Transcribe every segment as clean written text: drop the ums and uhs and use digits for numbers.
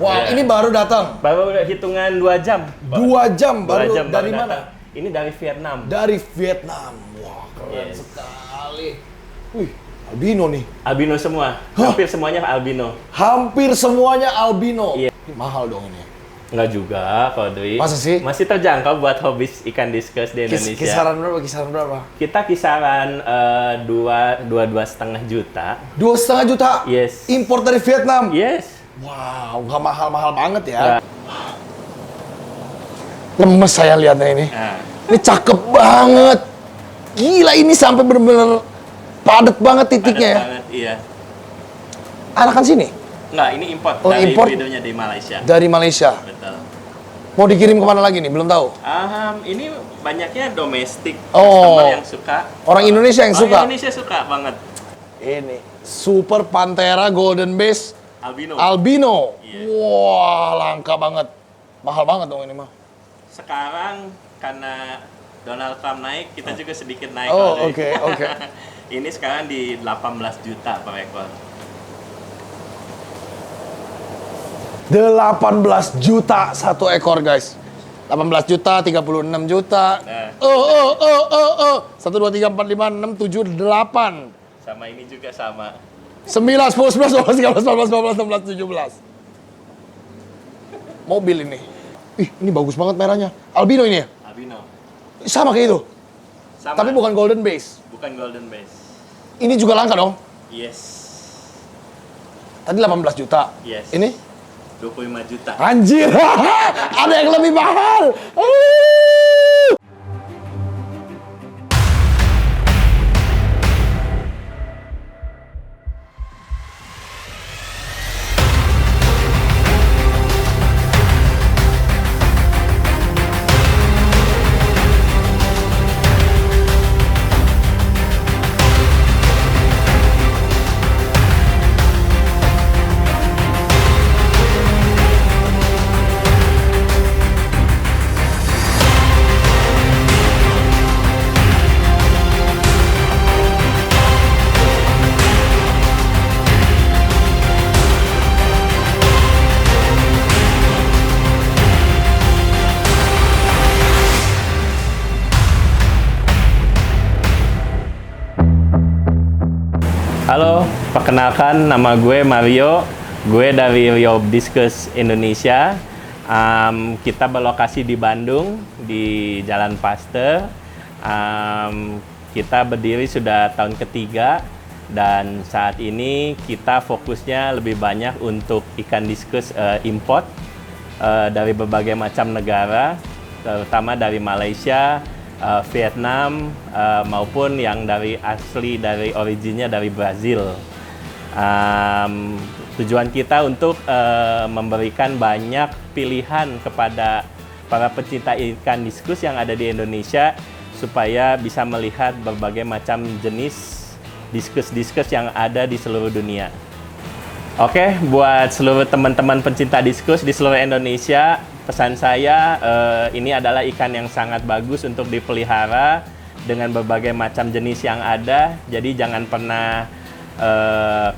Wah, Ya. ini baru datang. Baru hitungan 2 jam. 2 jam 2 baru jam dari baru mana? datang. Ini dari Vietnam. Dari Vietnam. Wah, keren Yes. sekali. Wih, albino nih. Albino semua. Hah? Hampir semuanya albino. Hampir semuanya albino. Iya. Ini mahal dong ini. Enggak juga, Ko Dwi. Masa sih? Masih terjangkau buat hobis ikan diskus di Indonesia. Kisaran berapa? Kisaran berapa? Kita kisaran 2,5 juta. 2,5 juta. Yes. Impor dari Vietnam. Yes. Wow, nggak mahal-mahal banget ya. Nggak. Lemes saya lihatnya ini. Nah, Ini cakep banget. Gila, ini sampai bener-bener padat banget titiknya ya. padat banget, iya. Anakan sini? Enggak, ini import Oh, dari import? videonya di Malaysia. Dari Malaysia. Betul. Mau dikirim kemana lagi nih? Belum tahu. Ini banyaknya domestik Oh. customer yang suka. Orang Indonesia yang suka? Orang Indonesia suka banget. Ini Super Panthera Golden Base Albino. Albino. Iya. Wah, langka banget. Mahal banget dong ini mah. Sekarang karena Donald Trump naik, kita juga sedikit naik. Oh, Ko Dwi. oke, oke. Ini sekarang di 18 juta per ekor. 18 juta satu ekor, guys. 18 juta, 36 juta. Nah. 1, 2, 3, 4, 5, 6, 7, 8. Sama ini juga sama. 9, 10, 11, 12, 13, 14, 15, 16, 17. Mobil ini. Ih, ini bagus banget merahnya. Albino ini ya? Albino. Sama kayak itu. Sama. Tapi bukan golden base. Bukan golden base. Ini juga langka dong. Yes. Tadi 18 juta. Yes. Ini? 25 juta. Anjir. Ada yang lebih mahal. Halo, perkenalkan nama gue Mario. Gue dari Rio Discus Indonesia. Kita berlokasi di Bandung, di Jalan Paster. Kita berdiri sudah tahun ketiga. Dan saat ini kita fokusnya lebih banyak untuk ikan diskus import dari berbagai macam negara, terutama dari Malaysia, Vietnam, maupun yang dari asli dari originnya dari Brazil. Tujuan kita untuk memberikan banyak pilihan kepada para pecinta ikan diskus yang ada di Indonesia supaya bisa melihat berbagai macam jenis diskus-diskus yang ada di seluruh dunia. Oke, buat seluruh teman-teman pencinta diskus di seluruh Indonesia, pesan saya ini adalah ikan yang sangat bagus untuk dipelihara dengan berbagai macam jenis yang ada. Jadi jangan pernah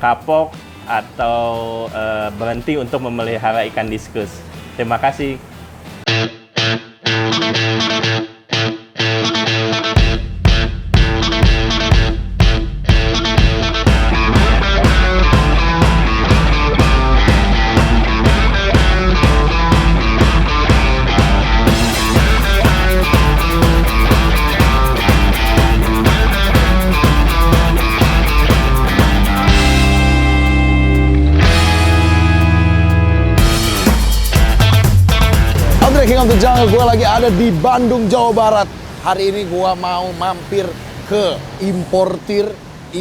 kapok atau berhenti untuk memelihara ikan diskus. Terima kasih. King of the Jungle, gue lagi ada di Bandung, Jawa Barat. Hari ini gue mau mampir ke importir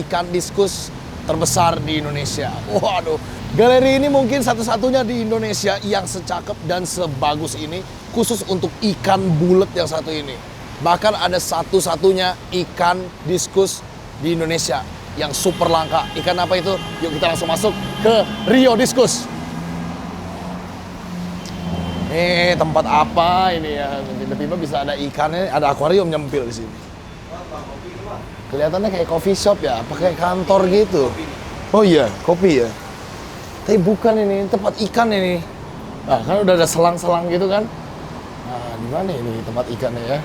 ikan diskus terbesar di Indonesia. Waduh, galeri ini mungkin satu-satunya di Indonesia yang secakep dan sebagus ini, khusus untuk ikan bulet yang satu ini. Bahkan ada satu-satunya ikan diskus di Indonesia yang super langka. Ikan apa itu? Yuk kita langsung masuk ke Rio Diskus. Tempat apa ini ya? Tiba-tiba bisa ada ikannya, ada akuarium nyempil di sini. Kelihatannya kayak coffee shop ya, pakai kantor gitu. Oh iya, kopi ya. Tapi bukan ini tempat ikan ini. Nah, kan udah ada selang-selang gitu kan. Nah, di mana ini tempat ikannya ya?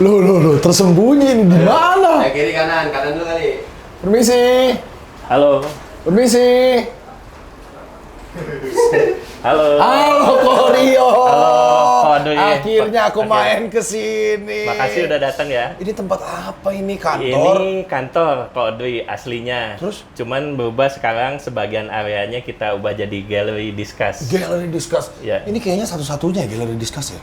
Loh, tersembunyi ini di mana? Kiri kanan dulu kali. Permisi. Halo. Permisi. Halo. Halo Korio. Aduh, iya. Akhirnya aku Oke. main ke sini. Makasih udah datang ya. Ini tempat apa ini? Kantor? Ini kantor Ko Dwi aslinya. Terus? Cuman berubah sekarang sebagian areanya kita ubah jadi gallery discuss. Gallery Discuss. Iya. Ini kayaknya satu-satunya Gallery Discuss ya?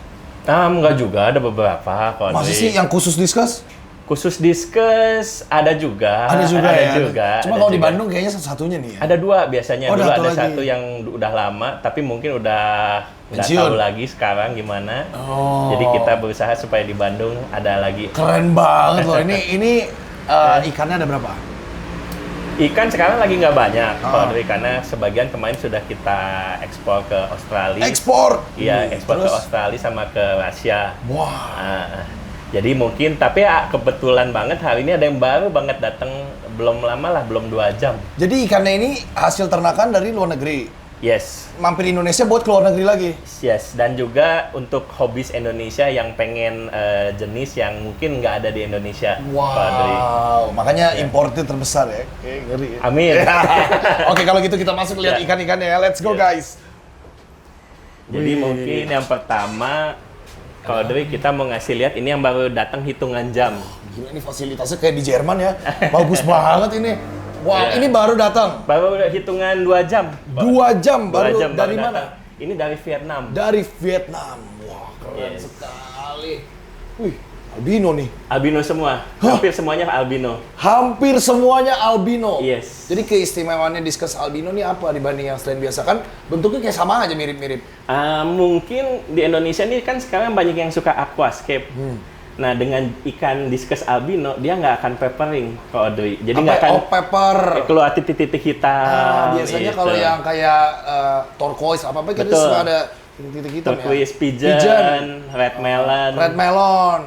Enggak juga, ada beberapa Ko Masa Dwi. sih yang khusus Discuss? Khusus discuss ada juga. Ada juga ya? Juga. Cuma ada kalau di juga. Bandung kayaknya satu-satunya nih ya? Ada dua biasanya. Oh, Dulu ada ada satu lagi. satu yang udah lama, tapi mungkin udah nggak Pensiun. tahu lagi sekarang gimana. Oh. Jadi kita berusaha supaya di Bandung ada lagi. Keren banget loh. Ini ikannya ada berapa? Ikan sekarang lagi nggak banyak, Ah. kalau dari karena sebagian kemarin sudah kita ekspor ke Australia. Ekspor? Iya, ekspor ke Terus? Australia sama ke Rusia. Wah. Jadi mungkin, tapi ya kebetulan banget hari ini ada yang baru banget datang, belum lama lah, belum 2 jam. Jadi ikannya ini hasil ternakan dari luar negeri. Yes, Mampir Indonesia buat ke luar negeri lagi. yes. Dan juga untuk hobis Indonesia yang pengen jenis yang mungkin nggak ada di Indonesia. Pak Dwi. Wow, makanya Ya. importer terbesar ya. Oke, ngeri ya. Amin. Oke, kalau gitu kita masuk lihat Ya. ikan-ikannya ya. Let's go Ya. guys. Jadi Wih. mungkin yang pertama, kalau Dwi kita mau ngasih lihat ini yang baru datang hitungan jam. Gila, ini fasilitasnya kayak di Jerman ya. Bagus banget ini. Wah, Ya. ini baru datang. Baru hitungan 2 jam. 2 jam 2 baru jam dari baru mana? datang. Ini dari Vietnam. Dari Vietnam. Wah, keren Yes. sekali. Wih, albino nih. Albino semua. Hampir semuanya albino. Hampir semuanya albino. Yes. Jadi keistimewaannya diskus albino nih apa dibanding yang selain biasa? Kan bentuknya kayak sama aja, mirip-mirip. Mungkin di Indonesia ini kan sekarang banyak yang suka aquascape. Nah, dengan ikan discus albino, dia nggak akan peppering kalau Dwi. Jadi nggak akan pepper. keluar titik-titik hitam. Biasanya gitu. kalau yang kayak turquoise apa-apa kita Betul. suka ada titik-titik hitam turquoise, ya. pigeon, red melon. Red melon.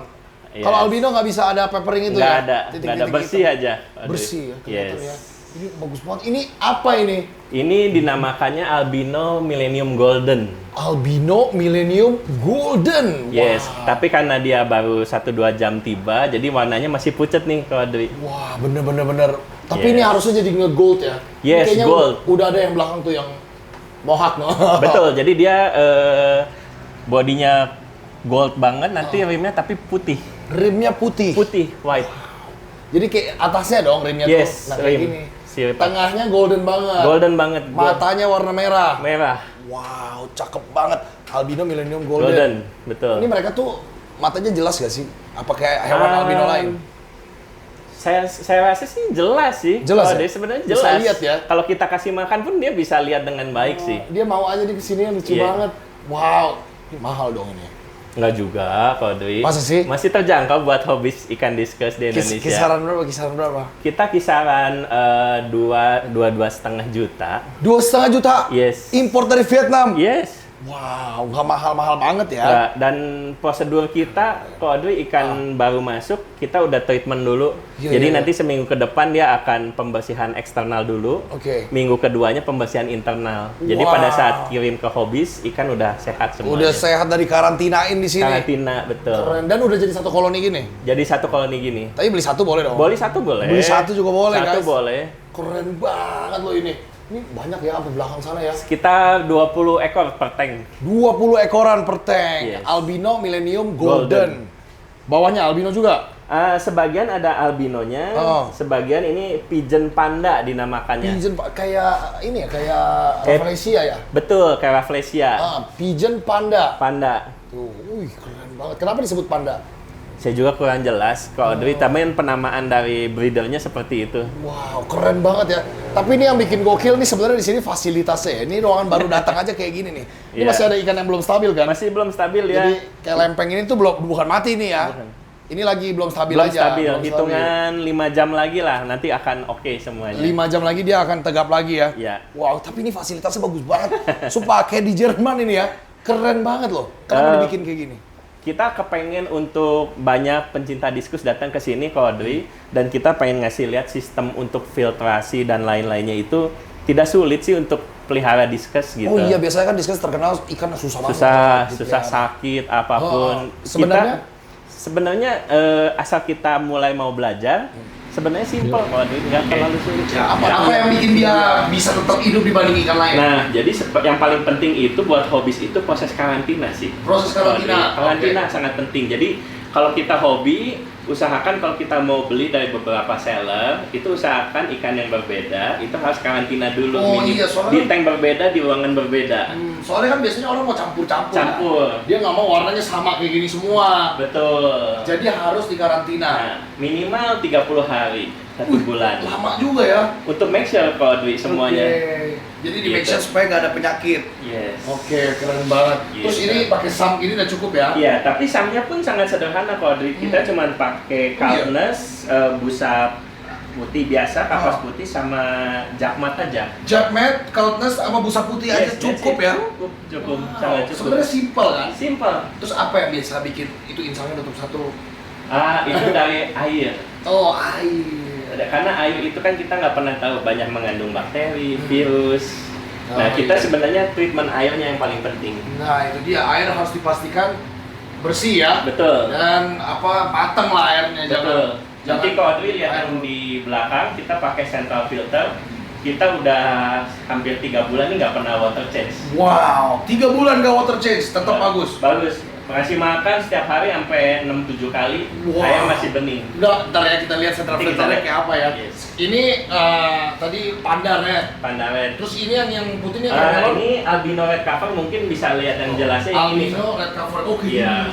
Yes. Kalau albino nggak bisa ada peppering itu nggak ya? ada, nggak ada, Titik-titik bersih hitam. aja. Dwi. Bersih ya, kelihatan ya. Yes. Ini bagus banget. Ini apa ini? Ini dinamakannya albino millennium golden. Albino Millennium Golden. Yes, Wah. tapi karena dia baru 1-2 jam tiba, jadi warnanya masih pucat nih kalau Dwi. Wah, bener. Tapi Yes. ini harusnya jadi nge-gold ya? Yes, Ini kayaknya gold. Udah ada yang belakang tuh yang mohak, no? Betul, jadi dia bodinya gold banget, nanti rimnya tapi putih. Rimnya putih. Putih, white. Jadi kayak atasnya dong rimnya tuh. Yes, Nah, kayak rim. gini. Sirip. Tengahnya golden banget. Golden banget. Matanya warna merah. Merah. Wow, cakep banget. Albino Millennium Golden, Golden. betul. Ini mereka tuh matanya jelas gak sih? Apa kayak hewan albino lain? Saya rasa sih jelas sih. Jelas Kalau ya? dia sebenarnya Bisa jelas. lihat ya? Kalau kita kasih makan pun dia bisa lihat dengan baik sih. Dia mau aja di kesini, lucu Iya. banget. Wow, ini mahal dong ini. Enggak juga, kalau Dwi. Masa sih? Masih terjangkau buat hobis ikan discus di Indonesia. Kisaran berapa? Kisaran berapa? Kita kisaran 2,5 juta. 2,5 juta. Yes. Import dari Vietnam. Yes. Wow, nggak mahal-mahal banget ya. Nggak, dan prosedur kita kalau ada ikan baru masuk, kita udah treatment dulu. Iya, Jadi iya, nanti seminggu ke depan dia akan pembersihan eksternal dulu. Oke. Minggu keduanya pembersihan internal. Jadi Wow. pada saat kirim ke hobis, ikan udah sehat semuanya. Udah sehat dari karantinain di sini. Karantina, betul. Keren. Dan udah jadi satu koloni gini. Jadi satu koloni gini. Tapi beli satu boleh dong? Boleh satu boleh. Beli satu juga boleh, Satu guys. boleh. Keren banget loh ini. Ini banyak ya sampai belakang sana ya. Sekitar 20 ekor per tank. 20 ekoran per tank. Yes. Albino Millennium Golden. Bawahnya albino juga. Sebagian ada albinonya, Oh. sebagian ini pigeon panda dinamakannya. Pigeon kayak ini ya, kayak Kayak- Rafflesia ya. Betul, kayak Rafflesia. Pigeon panda. Panda. Tuh, wih keren banget. Kenapa disebut panda? Saya juga kurang jelas. Kalau dari tambahan penamaan dari breedernya seperti itu. Wow, keren banget ya. Tapi ini yang bikin gokil nih sebenarnya di sini fasilitasnya ya. Ini ruangan baru datang aja kayak gini nih. Ini Iya. masih ada ikan yang belum stabil kan? Masih belum stabil ya. Jadi kayak lempeng ini tuh belum bukan mati nih ya. Bukan. Ini lagi belum stabil belum aja. stabil. belum Hitungan 5 jam lagi lah. Nanti akan oke semuanya. 5 jam lagi dia akan tegap lagi ya. Iya. Wow, tapi ini fasilitasnya bagus banget. Sumpah kayak di Jerman ini ya. Keren banget loh. Kenapa Eh, dibikin kayak gini? kita kepengen untuk banyak pencinta diskus datang ke sini, Ko Audrey, dan kita pengen ngasih lihat sistem untuk filtrasi dan lain-lainnya itu tidak sulit sih untuk pelihara diskus gitu. Oh iya, biasanya kan diskus terkenal ikan susah banget. Susah sakit apapun. Sebenarnya sebenarnya asal kita mulai mau belajar, sebenarnya simpel, nggak terlalu sulit. Ya, apa yang bikin dia bisa tetap hidup dibanding ikan lain? Nah, jadi yang paling penting itu buat hobis itu proses karantina sih. Proses karantina. Karantina sangat penting. Jadi kalau kita hobi, usahakan kalau kita mau beli dari beberapa seller, itu usahakan ikan yang berbeda, itu harus karantina dulu. Oh iya, soalnya di tank berbeda, di ruangan berbeda. Soalnya kan biasanya orang mau campur-campur. Campur. Dia nggak mau warnanya sama kayak gini semua. Betul. Jadi harus dikarantina. Nah, minimal 30 hari, 1 bulan. Lama juga ya. Untuk make sure kalau duit semuanya. Jadi di make sure supaya nggak ada penyakit. Yes. Oke, keren banget. Terus Yes. ini pakai SAM ini udah cukup ya? Iya, tapi samnya pun sangat sederhana kalau duit. Kita cuma pakai calmness, busa putih biasa, kapas putih sama jakmat aja. Jakmat, coldness, sama busa putih aja cukup ya? Cukup, sangat cukup. Sebenarnya simple kan? Simple. Terus apa yang biasa bikin itu insangnya nutup satu? Itu dari air. Oh, air. Karena air itu kan kita nggak pernah tahu, banyak mengandung bakteri, virus. Nah, kita sebenarnya treatment airnya yang paling penting. Nah, itu dia, air harus dipastikan bersih ya. Betul. Dan matang lah airnya. Betul. Nanti kalau Audrey lihat air. yang di belakang, kita pakai central filter. Kita udah hampir 3 bulan ini nggak pernah water change. Wow, 3 bulan nggak water change, tetap bagus. Bagus. Kasih makan setiap hari sampai 6-7 kali, Wow. ayam masih bening. Udah, ntar ya kita lihat central Nanti kita filternya lihat. kayak apa ya. Yes. Ini tadi pandar ya. Pandaren. Terus ini yang putih ini apa? Ini albino red cover, mungkin bisa lihat yang jelasnya ini. Albino red cover. Oke. Iya.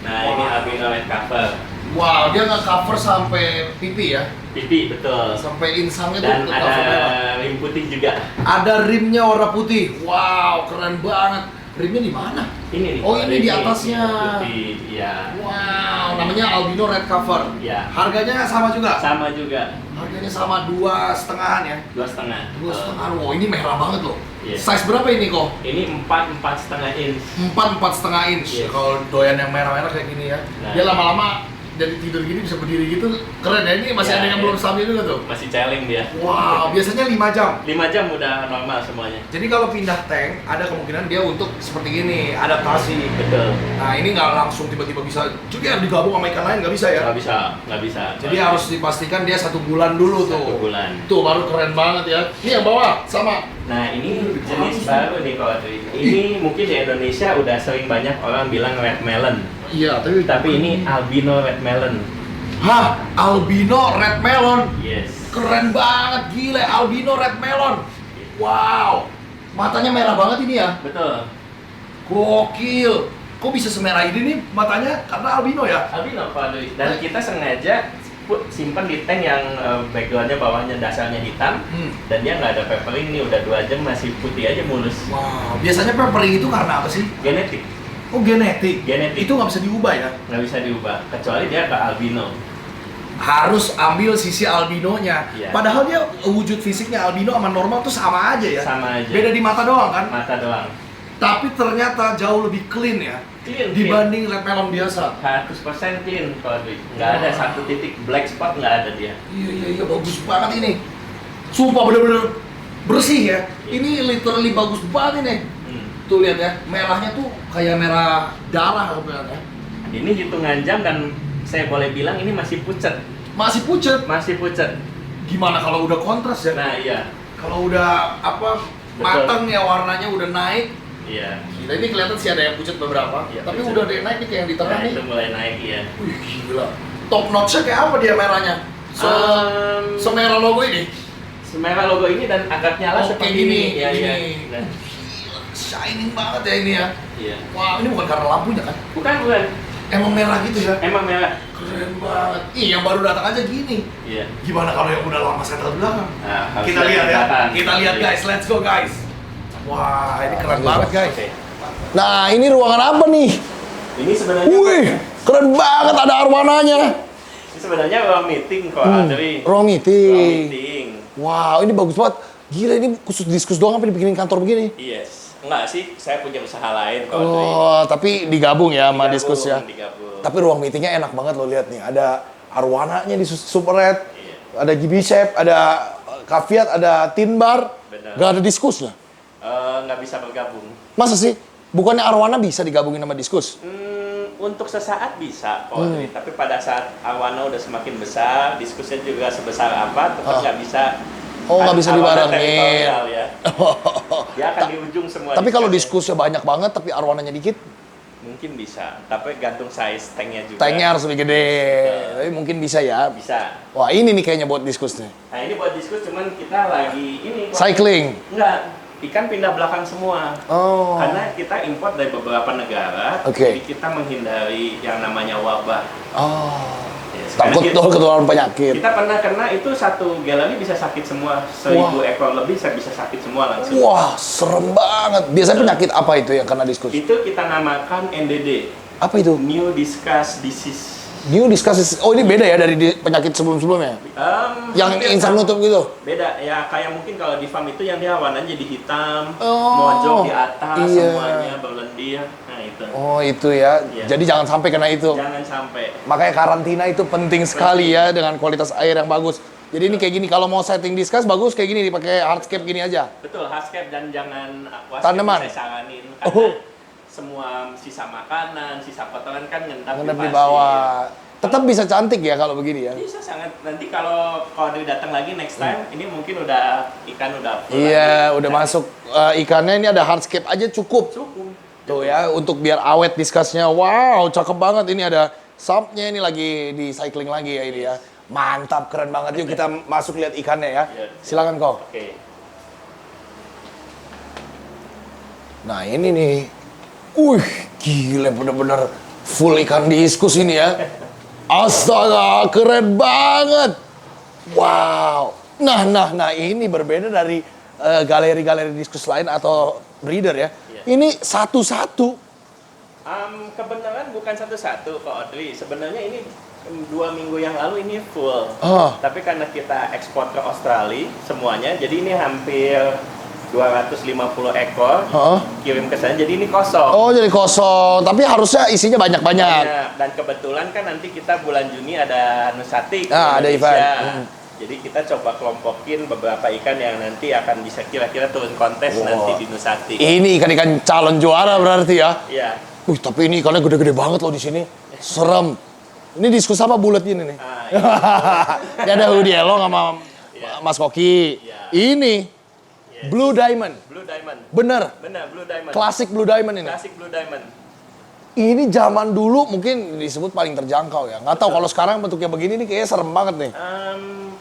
Nah, ini albino red cover. Wow, dia nggak cover sampai pipi ya? Pipi, betul. Sampai insangnya Dan tuh ada cover merah. rim putih juga. Ada rimnya warna putih. Wow, keren banget. Rimnya di mana? Ini nih. Oh, ini di atasnya. Putih, iya. Wow, namanya albino red cover. Iya. Harganya sama juga? Sama juga. Harganya sama 2,5-an ya? 2,5. 2,5. Wow, ini merah banget loh. Iya. Size berapa ini kok? Ini 4,5 inch. 4,5 inch. Yes. Kalau doyan yang merah-merah kayak gini ya. Nah. Dia lama-lama dari tidur gini bisa berdiri gitu. Keren ya, ini masih Ya, ada yang ya. belum stabil juga tuh. Masih challenge dia. Wow, biasanya 5 jam. 5 jam udah normal semuanya. Jadi kalau pindah tank, ada kemungkinan dia untuk seperti ini, adaptasi. Betul. Nah, ini nggak langsung tiba-tiba bisa juga digabung sama ikan lain, nggak bisa ya? Nggak bisa. Jadi harus dipastikan dia 1 bulan dulu tuh. 1 bulan. Tuh baru keren banget ya. Ini yang bawah sama. Nah, ini jenis baru nih kalau ini mungkin di Indonesia udah sering banyak orang bilang red melon. Iya, Tapi ini albino red melon. Hah, albino red melon. Yes. Keren banget, gila albino red melon. Wow, matanya merah banget ini ya. Betul. Gokil. Kok bisa semerah ini nih matanya? Karena albino ya. Albino kalau dan kita sengaja simpan di tank yang backgroundnya bawahnya dasarnya hitam dan dia nggak ada peppering nih udah 2 jam masih putih aja mulus. Wow, biasanya peppering itu karena apa sih? Genetik. Oh, genetik. Genetik. Itu nggak bisa diubah ya? Nggak bisa diubah kecuali dia ke albino. Harus ambil sisi albinonya. Iya. Padahal dia wujud fisiknya albino sama normal tuh sama aja ya. Sama aja. Beda di mata doang kan? Mata doang. Tapi ternyata jauh lebih clean ya. Clean, Dibanding red melon biasa. 100% clean kalau nggak ada satu titik black spot, nggak ada dia. Iya, bagus banget ini. Sumpah bener-bener bersih ya. Ini literally bagus banget ini. Tuh lihat ya, merahnya tuh kayak merah darah ya. Ini hitungan jam dan saya boleh bilang ini masih pucat. Masih pucet. Masih pucat. Gimana kalau udah kontras ya? Nah, iya. Kalau udah matang ya warnanya udah naik. Iya. Gila, ini kelihatan sih ada yang pucet beberapa. Iya, Tapi pucet. udah deh naik nih kayak yang di tengah Nah, nih. itu mulai naik ya. Wih, gila. Top notch-nya kayak apa dia merahnya? Semerah logo ini? Semerah logo ini dan agak nyala Oh, seperti kayak gini, ini. Iya, iya. gini. Nah, Shining banget ya ini ya. iya. Wah, ini bukan karena lampunya kan? Bukan. Emang merah gitu ya? Emang merah. Keren banget. Ih, yang baru datang aja gini. Iya. Gimana kalau yang udah lama settle belakang? Nah, harus Kita lihat ya. kelihatan. Kita lihat Iya. guys. Let's go guys. Wah, ini keren banget guys. Oke. Nah, ini ruangan apa nih? Ini sebenarnya keren banget ada arwananya. ini sebenarnya ruang meeting kok, Adri. Ruang Ruang meeting. meeting. Wow, ini bagus banget. Gila, ini khusus diskus doang apa dibikinin kantor begini? Yes. Enggak sih, saya punya usaha lain kalau Dwi. Oh, tapi digabung ya sama diskus ya. Digabung. Tapi ruang meetingnya enak banget lo lihat nih. Ada arwananya di Super Red, Iya. ada GB Chef, ada Caveat, ada Tin Bar. Benar. Gak ada diskusnya. Nggak bisa bergabung. Masa sih? Bukannya arwana bisa digabungin sama diskus? Untuk sesaat bisa, Pak Dwi. Tapi pada saat Arwana udah semakin besar, diskusinya juga sebesar apa, tetap nggak bisa. Oh, nggak bisa Arwana dibarengin. teritorial ya. Dia akan di ujung semua. Tapi kalau diskusinya. diskusnya banyak banget, tapi arwananya dikit, Mungkin bisa, tapi gantung size tanknya juga. tanknya harus lebih gede. Tapi mungkin bisa ya. Bisa. Wah, ini nih kayaknya buat diskus nih. Nah ini buat diskus, cuman kita lagi ini. Cycling. Enggak, ikan pindah belakang semua. Oh. Karena kita import dari beberapa negara, Oke. jadi kita menghindari yang namanya wabah. Oh. Yes, Takut karena tuh ketularan penyakit. kita pernah kena itu satu galeri bisa sakit semua, 1000 ekor lebih saya bisa sakit semua langsung. Wah, serem banget. Biasanya penyakit apa itu yang kena diskus? Itu kita namakan NDD, Apa itu? New Discuss Disease. New discus. Oh, ini beda ya dari penyakit sebelum-sebelumnya? Yang Hampir insang sama. nutup gitu? Beda ya, kayak mungkin kalau di farm itu yang dia warnanya jadi hitam, Oh, mojok di atas, iya. semuanya berlendir. Nah itu. Oh, itu ya. Iya. Jadi jangan sampai kena itu. Jangan sampai. Makanya karantina itu penting sekali ya dengan kualitas air yang bagus. Jadi ini kayak gini, kalau mau setting diskus bagus kayak gini, dipakai hardscape gini aja. Betul, hardscape dan jangan aquascape Tanaman. saya saranin karena Oh. semua sisa makanan, sisa kotoran kan ngendap Ngendap di pasir. bawah. Tetap bisa cantik ya kalau begini ya. Bisa sangat, nanti kalau dia datang lagi next time, ini mungkin udah ikan udah full Iya, lagi. udah Dan masuk ikannya, ini ada hardscape aja cukup. cukup. Tuh ya, untuk biar awet diskusnya. Wow, cakep banget. Ini ada subnya, ini lagi di cycling lagi ya ini ya. Mantap, keren banget. Yuk kita masuk lihat ikannya ya. Iya. Silakan kau. Oke. Nah ini nih. Gila bener-bener full ikan diskus ini ya. Astaga, keren banget. Wow. Nah, ini berbeda dari galeri-galeri diskus lain atau breeder ya. Iya. Ini satu-satu. Kebenaran bukan satu-satu Pak Audrey. Sebenarnya ini 2 minggu yang lalu ini full. Ah. Tapi karena kita ekspor ke Australia semuanya, jadi ini hampir 250 ekor Heeh. kirim ke sana. Jadi ini kosong. Oh, jadi kosong. Tapi harusnya isinya banyak-banyak. Banyak. Dan kebetulan kan nanti kita bulan Juni ada Nusatik di Ada Indonesia. event. Jadi kita coba kelompokin beberapa ikan yang nanti akan bisa kira-kira turun kontes Wow. nanti di Nusatik. Ini ikan-ikan calon juara berarti ya. Iya. Tapi ini ikannya gede-gede banget loh di sini. Serem. Ini diskus apa bulat gini nih? Ini ada hoodie Elong sama Mas Koki. Iya. Ini Yes. Blue Diamond. Blue Diamond. Bener. Benar, Blue Diamond. Klasik Blue Diamond ini. Klasik Blue Diamond. Ini zaman dulu mungkin disebut paling terjangkau ya. Nggak tahu kalau sekarang bentuknya begini nih kayaknya serem banget nih.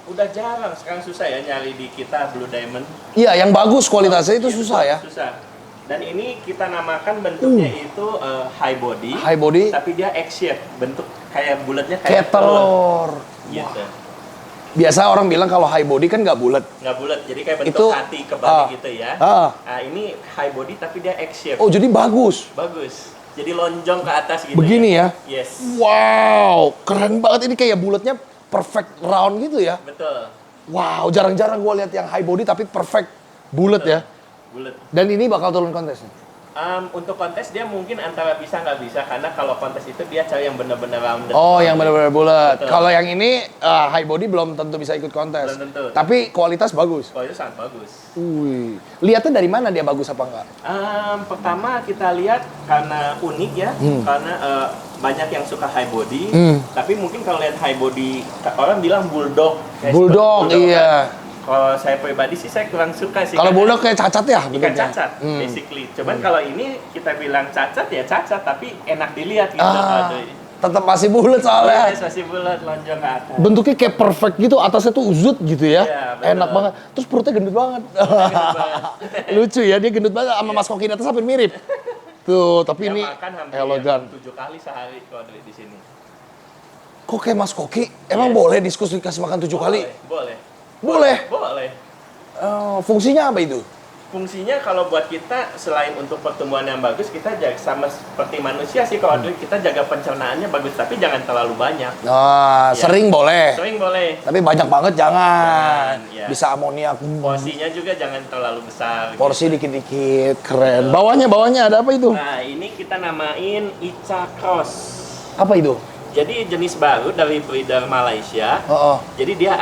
Udah jarang sekarang, susah ya nyari di kita Blue Diamond. Iya, yang bagus kualitasnya itu susah ya. Susah. Dan ini kita namakan bentuknya itu high body. High body. Tapi dia X shape, bentuk kayak bulatnya Kayak telur. Gitu. Biasa orang bilang kalau high body kan nggak bulat. Nggak bulat, jadi kayak bentuk Itu, hati kebalik ah, gitu ya. ah. Nah, ini high body tapi dia X shape. Oh, jadi bagus. Bagus. Jadi lonjong ke atas gitu. Begini ya? Yes. Wow, keren banget ini kayak bulatnya perfect round gitu ya. Betul. Wow, jarang-jarang gue lihat yang high body tapi perfect bulat ya. Bulat. Dan ini bakal turun kontes. Untuk kontes dia mungkin antara bisa nggak bisa, karena kalau kontes itu dia cari yang benar-benar rounded. Oh, yang benar-benar bulat. Betul. Kalau yang ini high body belum tentu bisa ikut kontes. Belum tentu. Tapi kualitas bagus. Oh, itu sangat bagus. Wih, lihatnya dari mana dia bagus apa enggak? Pertama kita lihat karena unik ya, karena banyak yang suka high body. Tapi mungkin kalau lihat high body, orang bilang bulldog. Kayak Bulldog, seperti iya. kan. Kalau saya pribadi sih saya kurang suka sih. Kalau karena bulldog kayak cacat ya? ikan bentuknya? cacat, basically. Cuman kalau ini kita bilang cacat ya cacat, tapi enak dilihat gitu. Aduh. Tetap masih bulat soalnya. Yes, masih bulat, lonjong ke atas. Bentuknya kayak perfect gitu, atasnya tuh uzut gitu ya. Iya, betul. Enak banget. Terus perutnya gendut banget. Lucu ya, dia gendut banget sama Mas Koki di atas hampir mirip. Tuh, tapi Dia ini makan hampir elegan. 7 kali sehari kalau di sini. Kok kayak Mas Koki? Emang boleh diskusi dikasih makan 7 kali? Boleh. Boleh. Boleh. Fungsinya apa itu? Fungsinya kalau buat kita selain untuk pertumbuhan yang bagus, kita jaga sama seperti manusia sih kalau kita jaga pencernaannya bagus, tapi jangan terlalu banyak. Nah, Ya. sering boleh. Sering boleh. Tapi banyak banget jangan. Jangan, ya. Bisa amoniak. Porsinya juga jangan terlalu besar. Porsi dikit-dikit, keren. Bawahnya ada apa itu? Nah, ini kita namain Ica Cross. Apa itu? Jadi jenis baru dari breeder Malaysia. Oh, oh. Jadi dia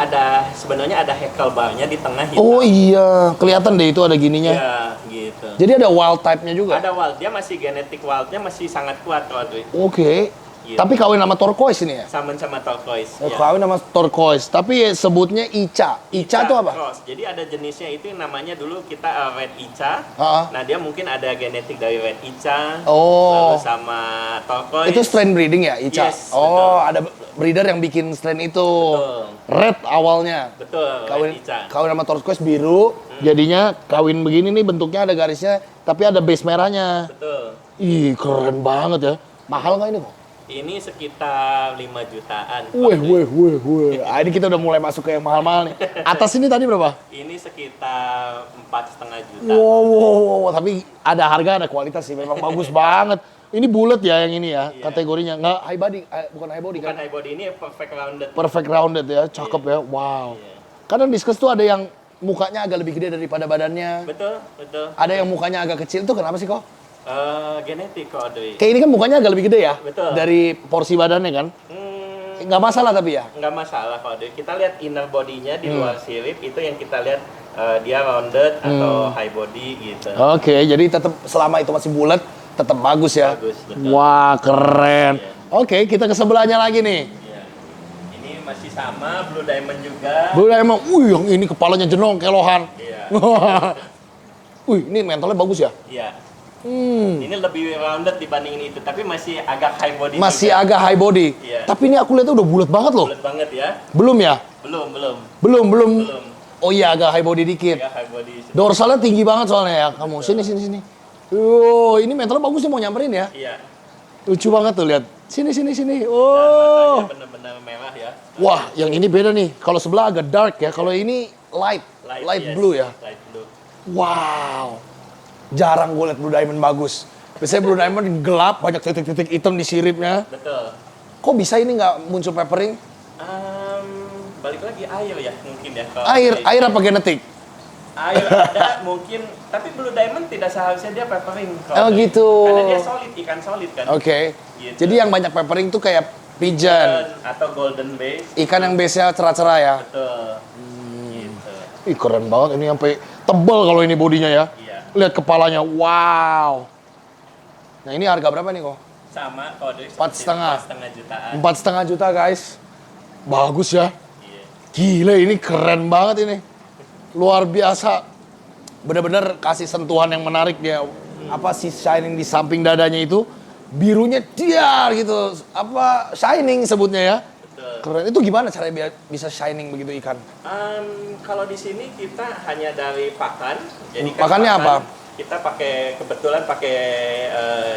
sebenarnya ada heckle barnya di tengah hitam. Oh iya, kelihatan deh itu ada gininya. Iya, gitu. Jadi ada wild type-nya juga? Ada wild, dia masih genetik wildnya masih sangat kuat waktu itu. Oke. Gitu. Tapi kawin sama turquoise ini ya? Sama turquoise. Oh, ya. kawin sama turquoise. Tapi sebutnya Ica. Ica itu apa? Cross. Jadi ada jenisnya itu yang namanya dulu kita red Ica. Ah. Nah dia mungkin ada genetik dari red Ica. Oh. Lalu sama turquoise. Itu strain breeding ya, Ica? Yes, oh, betul. ada breeder yang bikin strain itu. Betul. Red awalnya. Betul, Kawin red Ica. kawin sama turquoise biru. Jadinya kawin begini nih bentuknya ada garisnya, tapi ada base merahnya. Betul. Ih, keren banget ya. Mahal nggak ini kok? Ini sekitar 5 jutaan. Wih. Ah, ini kita udah mulai masuk ke yang mahal-mahal nih. Atas ini tadi berapa? Ini sekitar 4,5 juta. Wow. Tapi ada harga, ada kualitas sih. Memang bagus banget. Ini bulat ya yang ini ya, Iya. kategorinya. Nggak high body, bukan high body Bukan kan? high body, ini perfect rounded. Perfect rounded ya, cakep ya. Wow. Iya. Kadang diskus tuh ada yang mukanya agak lebih gede daripada badannya. Betul, betul. Ada yang mukanya agak kecil. Itu kenapa sih kok? Genetik kok, Dwi. Kayak ini kan mukanya agak lebih gede ya? Betul. Dari porsi badannya kan? Nggak masalah tapi ya? Nggak masalah kalau kita lihat inner body-nya di luar sirip itu yang kita lihat dia rounded atau high body gitu. Oke, jadi tetap selama itu masih bulat, tetap bagus ya? Bagus, betul. Wah, keren. Iya. Oke, kita ke sebelahnya lagi nih. Iya. Ini masih sama Blue Diamond juga. Blue Diamond, yang ini kepalanya jenong, kelohan. Iya. Wih, ini mentalnya bagus ya? Iya. Ini lebih rounded dibandingin itu, tapi masih agak high body. Masih juga. agak high body. Iya. Tapi ini aku lihat udah bulat banget loh. Bulat banget ya. Belum ya? Belum. Belum. Belum. Oh iya, agak high body dikit. Agak high body. Dorsalnya tinggi banget soalnya ya. Kamu sini. Ini mentalnya bagus nih, mau nyamperin ya. Iya. Lucu banget tuh lihat. Sini. Dan Oh. matanya benar-benar merah ya. Wah, yang ini beda nih. Kalau sebelah agak dark ya. Kalau ini light Yes, blue ya. Light blue. Wow. Jarang gue liat Blue Diamond bagus. Biasanya Blue Diamond gelap, banyak titik-titik hitam di siripnya. Betul. Kok bisa ini nggak muncul peppering? Balik lagi air ya mungkin ya. Kalau Air apa genetik? Air ada mungkin, tapi Blue Diamond tidak seharusnya dia peppering. Oh, gitu. Karena dia solid, ikan solid kan. Oke. Gitu. Jadi yang banyak peppering tuh kayak pigeon. Atau golden base. Ikan yang base-nya cerah-cerah ya. Betul. Gitu. Ih, keren banget ini sampai tebal kalau ini bodinya ya. Iya. Lihat kepalanya. Wow. Nah, ini harga berapa nih kok? Sama kalau dari 4,5 jutaan. 4,5 juta guys. Bagus ya. Iya. Gila, ini keren banget ini. Luar biasa. Bener-bener kasih sentuhan yang menarik ya. Apa sih shining di samping dadanya itu. Birunya dia gitu. Apa shining sebutnya ya. Betul. Keren. Itu gimana caranya biar bisa shining begitu ikan? Kalau di sini kita hanya dari pakan. Jadi Pakannya apa? Kita kebetulan pakai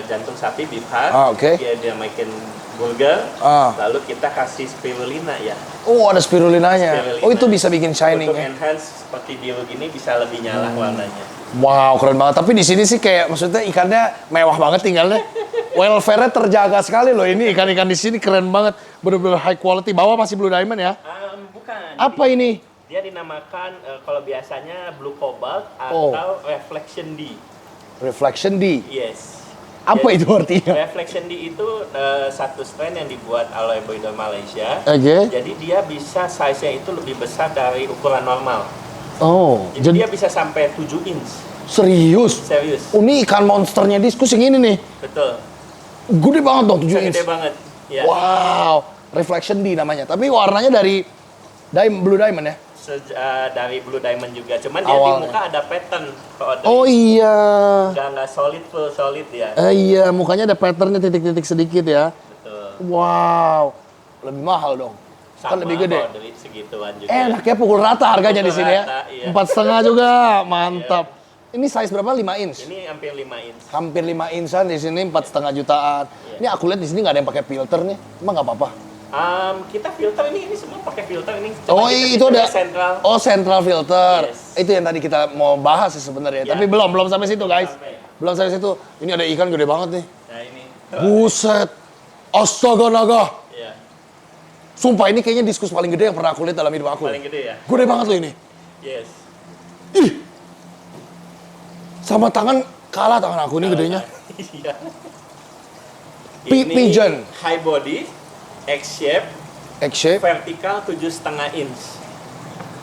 jantung sapi beef heart. Oke. Dia makin burger. Lalu kita kasih spirulina ya. Oh, ada spirulinanya. Spirulina. Oh, itu bisa bikin shining Untuk ya. enhance seperti biru gini bisa lebih nyala warnanya. Wow, keren banget. Tapi di sini sih kayak maksudnya ikannya mewah banget tinggalnya. Welfare-nya terjaga sekali loh. Ini ikan-ikan di sini keren banget. Bener-bener high quality. Bawah masih Blue Diamond ya. Bukan. Apa ini? Dia dinamakan kalau biasanya blue cobalt Oh. atau reflection D. Reflection D. Yes. Apa Jadi, itu artinya? Reflection D itu satu strain yang dibuat oleh breeder Malaysia. Oke. Jadi dia bisa size-nya itu lebih besar dari ukuran normal. Oh, Jadi jadi dia bisa sampai 7 inch. serius? Serius. Oh, ini ikan monsternya diskus yang ini nih. Betul. Gede banget dong, 7 inch. Gede banget. Ya. Wow, Reflection D namanya. Tapi warnanya dari Blue Diamond ya? Dari Blue Diamond juga. Cuman dia Awalnya. di muka ada pattern. Oh iya. Nggak solid, full solid ya. Iya, mukanya ada patternnya titik-titik sedikit ya. Betul. Wow, lebih mahal dong. Kan lebih gede. kalau duit segituan juga. Enaknya pukul rata harganya di Pukul sini ya. rata, iya. 4,5 juga, mantap. Ini size berapa? 5 inch. Ini hampir 5 inch. Hampir 5 insan di sini 4,5 jutaan. Iya. Ini aku lihat di sini nggak ada yang pakai filter nih. Emang nggak apa-apa? Kita filter ini semua pakai filter ini. Oh, kita itu ada. Central. Oh, central filter. Yes. Itu yang tadi kita mau bahas sih sebenarnya. Ya. Tapi belum sampai situ, guys. Sampai. Belum sampai situ. Ini ada ikan gede banget nih. Nah ini. Buset. Astaga naga. Iya. Sumpah ini kayaknya diskus paling gede yang pernah aku lihat dalam hidup aku. Paling gede ya. Gede banget loh ini. Yes. Ih. Sama tangan kalah tangan aku ini gedenya. Iya. Pigeon. High body, X shape, X shape. vertikal 7,5 inch.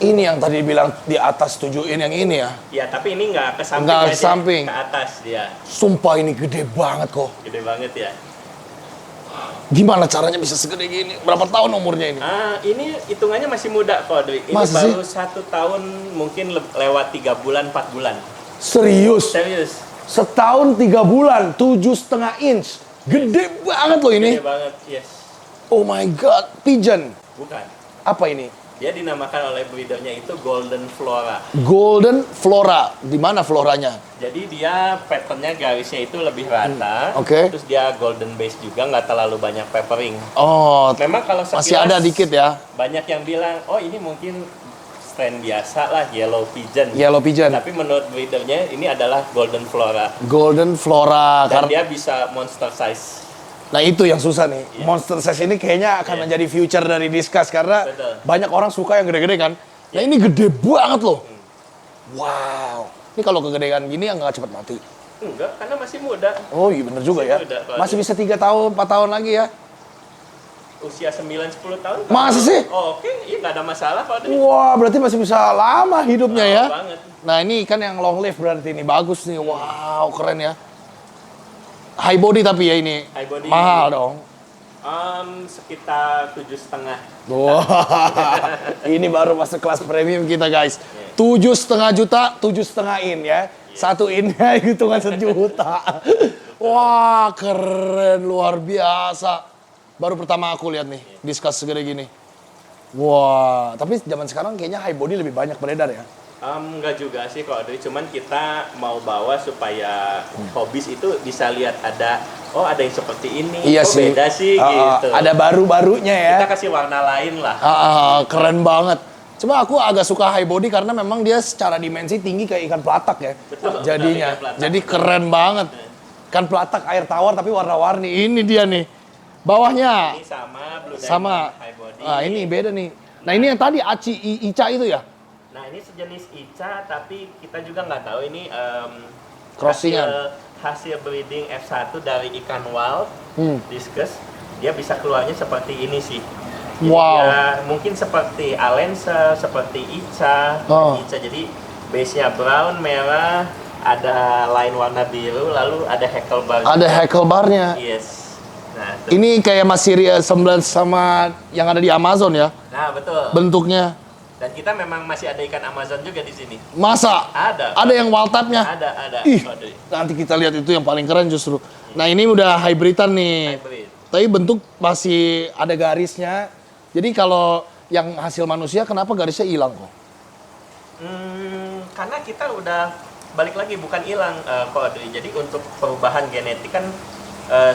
Ini yang tadi bilang di atas 7 in yang ini ya. Ya, tapi ini nggak ke samping Nggak ke aja, samping. ke atas dia. Sumpah ini gede banget kok. Gede banget ya. Gimana caranya bisa segede gini? Berapa tahun umurnya ini? Ini hitungannya masih muda kok, Dwi. Ini Masa baru 1 tahun, mungkin lewat 3 bulan, 4 bulan. Serius? Serius. Setahun 3 bulan, 7,5 inch. Gede banget loh ini. Gede banget, yes. Oh my god, pigeon. Bukan. Apa ini? Dia dinamakan oleh breedernya itu Golden Flora. Golden Flora. Di mana floranya? Jadi dia patternnya garisnya itu lebih rata. Oke. Terus dia golden base juga, nggak terlalu banyak peppering. Oh, Memang kalau sekilas masih ada dikit ya. banyak yang bilang, oh ini mungkin strain biasa lah, yellow pigeon. Yellow pigeon. Tapi menurut breedernya ini adalah Golden Flora. Golden Flora. Dan dia bisa monster size. Nah itu yang susah nih. Monster size ini kayaknya akan menjadi future dari Discuss karena Betul. banyak orang suka yang gede-gede kan. Nah ini gede banget loh. Wow. Ini kalau kegedean gini yang nggak cepet mati. Enggak, karena masih muda. Oh iya bener juga Masih ya. muda, Pak. Masih bisa 3 tahun, 4 tahun lagi ya. Usia 9-10 tahun. Masa sih? Oh, oke, iya nggak ada masalah kalau dia. Wah berarti masih bisa lama hidupnya ya. Lama banget. Nah ini ikan yang long live berarti ini. Bagus nih. Wow keren ya. High body tapi ya ini. High body. Mahal dong. Sekitar 7,5. Wah, ini baru masuk kelas premium kita guys. 7,5 juta, 7,5 in ya. Satu innya hitungan 1 juta. Wah, keren luar biasa. Baru pertama aku lihat nih, Discuss segede gini. Wah, tapi zaman sekarang kayaknya high body lebih banyak beredar ya. Enggak juga sih kok, Dwi. Cuman kita mau bawa supaya hobis itu bisa lihat ada yang seperti ini, Iya kok sih. beda sih gitu. Ada baru-barunya ya. Kita kasih warna lain lah. Keren banget. Cuma aku agak suka high body karena memang dia secara dimensi tinggi kayak ikan pelatak ya. Betul, Jadinya. ikan pelatak. Jadi keren banget. Ikan pelatak air tawar tapi warna-warni. Ini dia nih. Bawahnya Ini sama Blue Diamond sama. High Body. Ini beda nih. Nah ini yang tadi Ica itu ya? Nah ini sejenis Ica, tapi kita juga nggak tahu ini Crossingan. hasil breeding F1 dari ikan wild, Discus. Dia bisa keluarnya seperti ini sih. Jadi Wow. dia mungkin seperti Alenser, seperti Ica. Oh. Ica jadi base-nya brown, merah, ada line warna biru, lalu ada hackle bar. Ada hackle barnya. Yes. Nah, itu. Ini kayak masih semblance sama yang ada di Amazon ya? Nah betul. Bentuknya. Dan kita memang masih ada ikan Amazon juga di sini. Masa? Ada. Ada yang wild type-nya? Ada. Ih, Waduh, nanti kita lihat itu yang paling keren justru. Nah ini udah hybridan nih. hybrid. Tapi bentuk masih ada garisnya. Jadi kalau yang hasil manusia kenapa garisnya hilang kok? Karena kita udah balik lagi bukan hilang kok. Jadi untuk perubahan genetik kan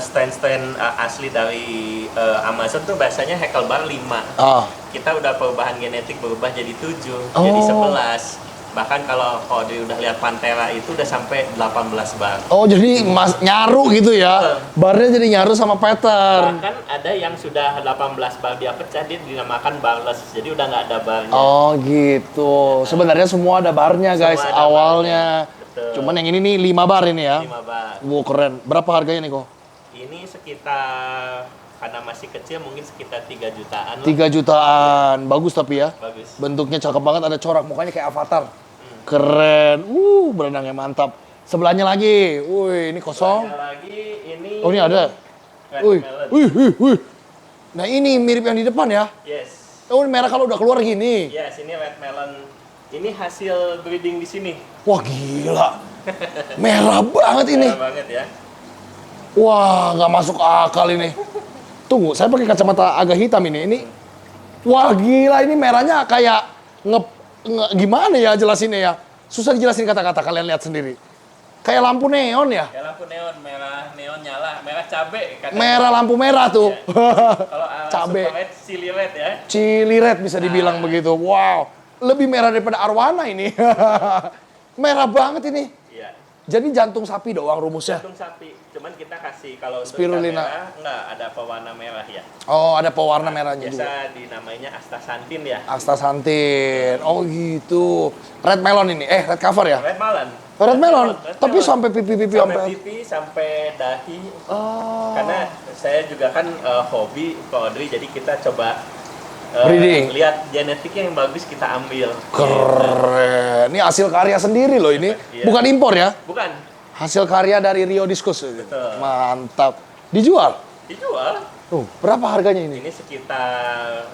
strain-strain asli dari Amazon tuh biasanya hackle bar 5. Kita udah perubahan genetik berubah jadi 7, jadi 11. Bahkan kalau Kodri udah lihat Pantera itu udah sampai 18 bar. Oh jadi nyaru gitu ya? Barnya jadi nyaru sama pattern. Bahkan ada yang sudah 18 bar dia pecah, dia dinamakan barless. Jadi udah nggak ada barnya. Oh gitu. Sebenarnya semua ada barnya guys Semua ada awalnya. Betul. Cuman yang ini nih 5 bar ini ya. 5 bar. Wow keren. Berapa harganya nih kok? Ini sekitar, karena masih kecil mungkin sekitar 3 jutaan lah. 3 jutaan. Bagus tapi ya. Bagus. Bentuknya cakep banget, ada corak mukanya kayak avatar. Keren. Berenangnya mantap. Sebelahnya lagi. Wih, ini kosong. Ada lagi, ini... Oh, ini ada. Red Wih. melon. Wih. Nah, ini mirip yang di depan ya. Yes. Oh, ini merah kalau udah keluar gini. Yes, ini red melon. Ini hasil breeding di sini. Wah, gila. Merah banget ini. Merah banget ya. Wah, nggak masuk akal ini. Tunggu, saya pakai kacamata agak hitam ini. Wah, gila ini merahnya kayak gimana ya jelasinnya ya? Susah dijelasin kata-kata, kalian lihat sendiri. Kayak lampu neon ya? Ya lampu neon, merah neon nyala, merah cabe katanya. Merah lampu merah tuh. Kalau Cabe. super red, chili red ya. Chili red bisa dibilang begitu. Wow, lebih merah daripada arwana ini. Merah banget ini. Iya. Jadi jantung sapi doang rumusnya. Jantung sapi. Cuman kita kasih kalau untuk Spirulina. merah enggak ada pewarna merah ya. Oh, ada pewarna merahnya juga. Biasa dinamainya astaxanthin ya. Astaxanthin. Oh gitu. Red melon ini. Red cover ya? Red melon. Red melon. Red Tapi melon. sampai pipi-pipi sampai pipi sampai dahi. Oh. Karena saya juga kan hobi Pak Audrey, jadi kita coba Breeding. lihat genetiknya yang bagus kita ambil. Keren. Ini hasil karya sendiri loh ini. Iya. Bukan impor ya? Bukan. Hasil karya dari Rio Discus. Betul. Mantap. Dijual? Dijual. Berapa harganya ini? Ini sekitar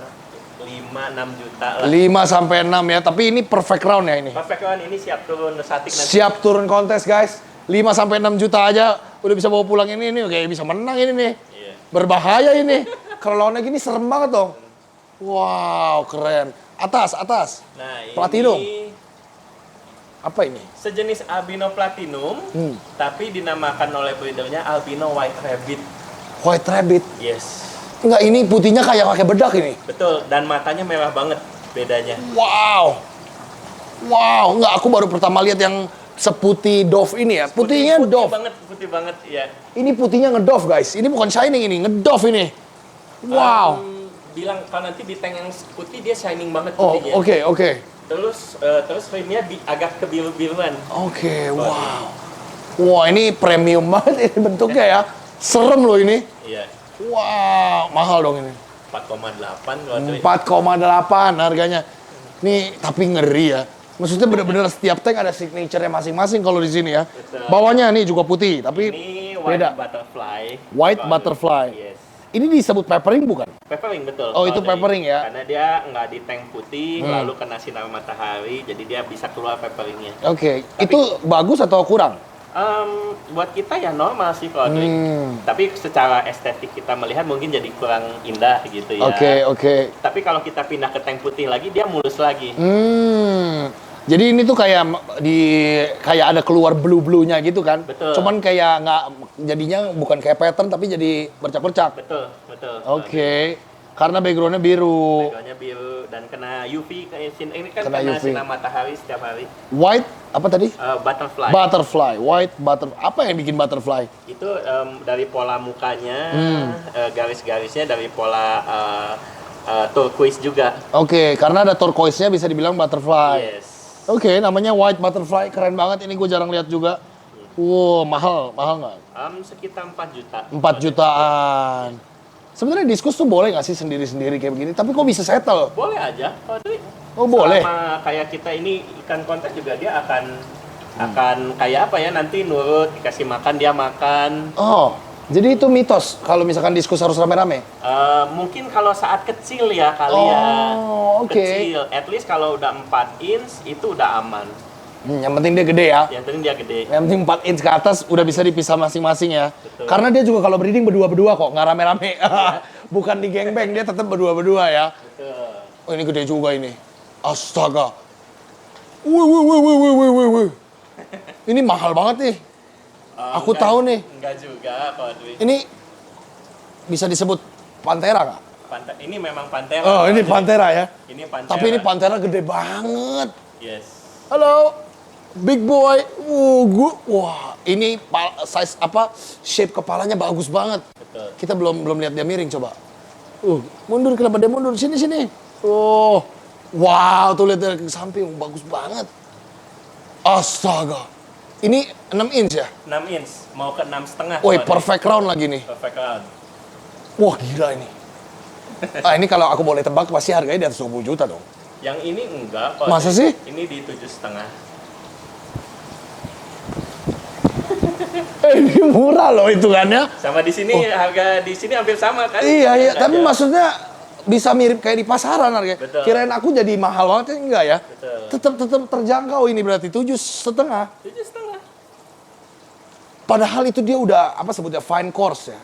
5-6 juta lah. 5 sampai 6 ya. Tapi ini perfect round ya ini. Perfect one ini siap turun statik nanti. Siap turun kontes guys. 5 sampai 6 juta aja udah bisa bawa pulang ini kayak bisa menang ini nih. Iya. Berbahaya ini. Kalau lawannya gini serem banget dong. Wow, keren. Atas. Nah, ini Platinum. Apa ini? sejenis albino platinum, tapi dinamakan oleh breedernya albino white rabbit. White rabbit. Yes. Enggak, ini putihnya kayak pakai bedak ini. Betul, dan matanya merah banget bedanya. Wow. Wow, enggak, aku baru pertama lihat yang seputih Dove ini ya. Putihnya Dove. Putih banget, ya. Ini putihnya ngedove guys. Ini bukan shining ini, ngedove ini. Wow. Bilang kalau nanti di tank yang putih dia shining banget Oh, putihnya. oke. Terus rimnya agak kebiru-biruan. Oke, wow. Wah, ini premium banget ini bentuknya ya. Serem loh ini. Iya. Wow, mahal dong ini. 4,8 kalau tuh. 4,8 harganya. Nih, tapi ngeri ya. Maksudnya bener-bener setiap tank ada signature-nya masing-masing kalau di sini ya. Betul. Bawahnya nih juga putih, tapi Ini white beda. butterfly. White Kalau- butterfly. Yes. Ini disebut peppering bukan? Peppering betul. Oh, itu Kalau peppering ya? Karena dia nggak di tank putih, lalu kena sinar matahari, jadi dia bisa keluar pepperingnya. Oke, itu bagus atau kurang? Buat kita ya normal sih kalau Audrey. Hmm. Tapi secara estetik kita melihat mungkin jadi kurang indah gitu ya. Oke. Tapi kalau kita pindah ke tank putih lagi, dia mulus lagi. Jadi ini tuh kayak ada keluar blue-bluenya gitu kan? Betul. Cuman kayak nggak jadinya bukan kayak pattern tapi jadi bercak-bercak. Betul. Oke. Karena backgroundnya biru. Backgroundnya biru dan kena UV ini kan Kena kena UV. sinar matahari setiap hari. White apa tadi? Butterfly. Butterfly. White butterfly. Apa yang bikin butterfly? Itu dari pola mukanya, garis-garisnya dari pola turquoise juga. Oke, karena ada turquoise-nya bisa dibilang butterfly. Yes. Oke, namanya white butterfly. Keren banget. Ini gue jarang lihat juga. Wow, mahal nggak? Sekitar 4 juta. 4 jutaan. Sebenarnya Discus tuh boleh nggak sih sendiri-sendiri kayak begini? Tapi kok bisa settle? Boleh aja, Audrey. Oh, boleh. Sama kayak kita ini ikan kontes juga dia akan kayak apa ya, nanti nurut, dikasih makan dia makan. Oh, jadi itu mitos kalau misalkan Discus harus rame-rame? Mungkin kalau saat kecil ya kali ya. Oh, oke. Kecil, at least kalau udah 4 inch itu udah aman. Yang penting dia gede ya. Yang penting dia gede. Yang penting 4 inch ke atas udah bisa dipisah masing-masing ya. Betul. Karena dia juga kalau breeding berdua-berdua kok, nggak rame-rame. Bukan di geng-beng, dia tetap berdua-berdua ya. Betul. Oh, ini gede juga ini. Astaga. Wih. Ini mahal banget nih. Aku tahu nih. Enggak juga, Pak Audrey. Ini bisa disebut Pantera nggak? Ini memang Pantera. Oh, Pak ini Audrey. Pantera ya. Ini Pantera. Tapi ini Pantera gede banget. Yes. Halo, big boy. Wah, ini size apa? Shape kepalanya bagus banget. Betul. Kita belum lihat dia miring, coba. Mundur, kenapa dia mundur? Sini. Oh, wow, tuh lihat dari samping, bagus banget. Astaga, ini 6 inch ya? 6 inch, mau ke 6,5. Woi, Pak Audrey. perfect round lagi nih. Perfect round. Wah, gila ini. Ini kalau aku boleh tebak pasti harganya di atas 20 juta dong. Yang ini enggak, Pak Masa Audrey. sih? Ini di 7,5. Ini murah loh hitungannya. Sama di sini harga di sini hampir sama kan? Iya, tapi Ada. maksudnya bisa mirip kayak di pasaran harganya. Betul. Kirain aku jadi mahal banget, enggak ya? Betul. Tetap terjangkau ini berarti 7,5. 7,5. Padahal itu dia udah apa sebutnya fine course ya?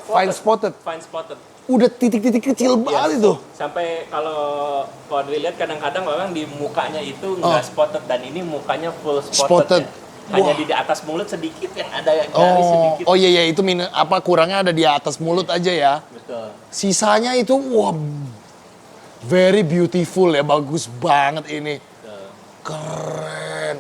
Fine spotted. Fine spotted. Udah titik-titik kecil banget itu. Sampai kalau dilihat kadang-kadang orang di mukanya itu nggak spotted dan ini mukanya full spotted. Spotted. Hanya Wah. di atas mulut sedikit yang ada garis sedikit. Oh iya itu kurangnya ada di atas mulut aja ya. Betul. Sisanya itu wah very beautiful ya, bagus banget ini. Betul. Keren.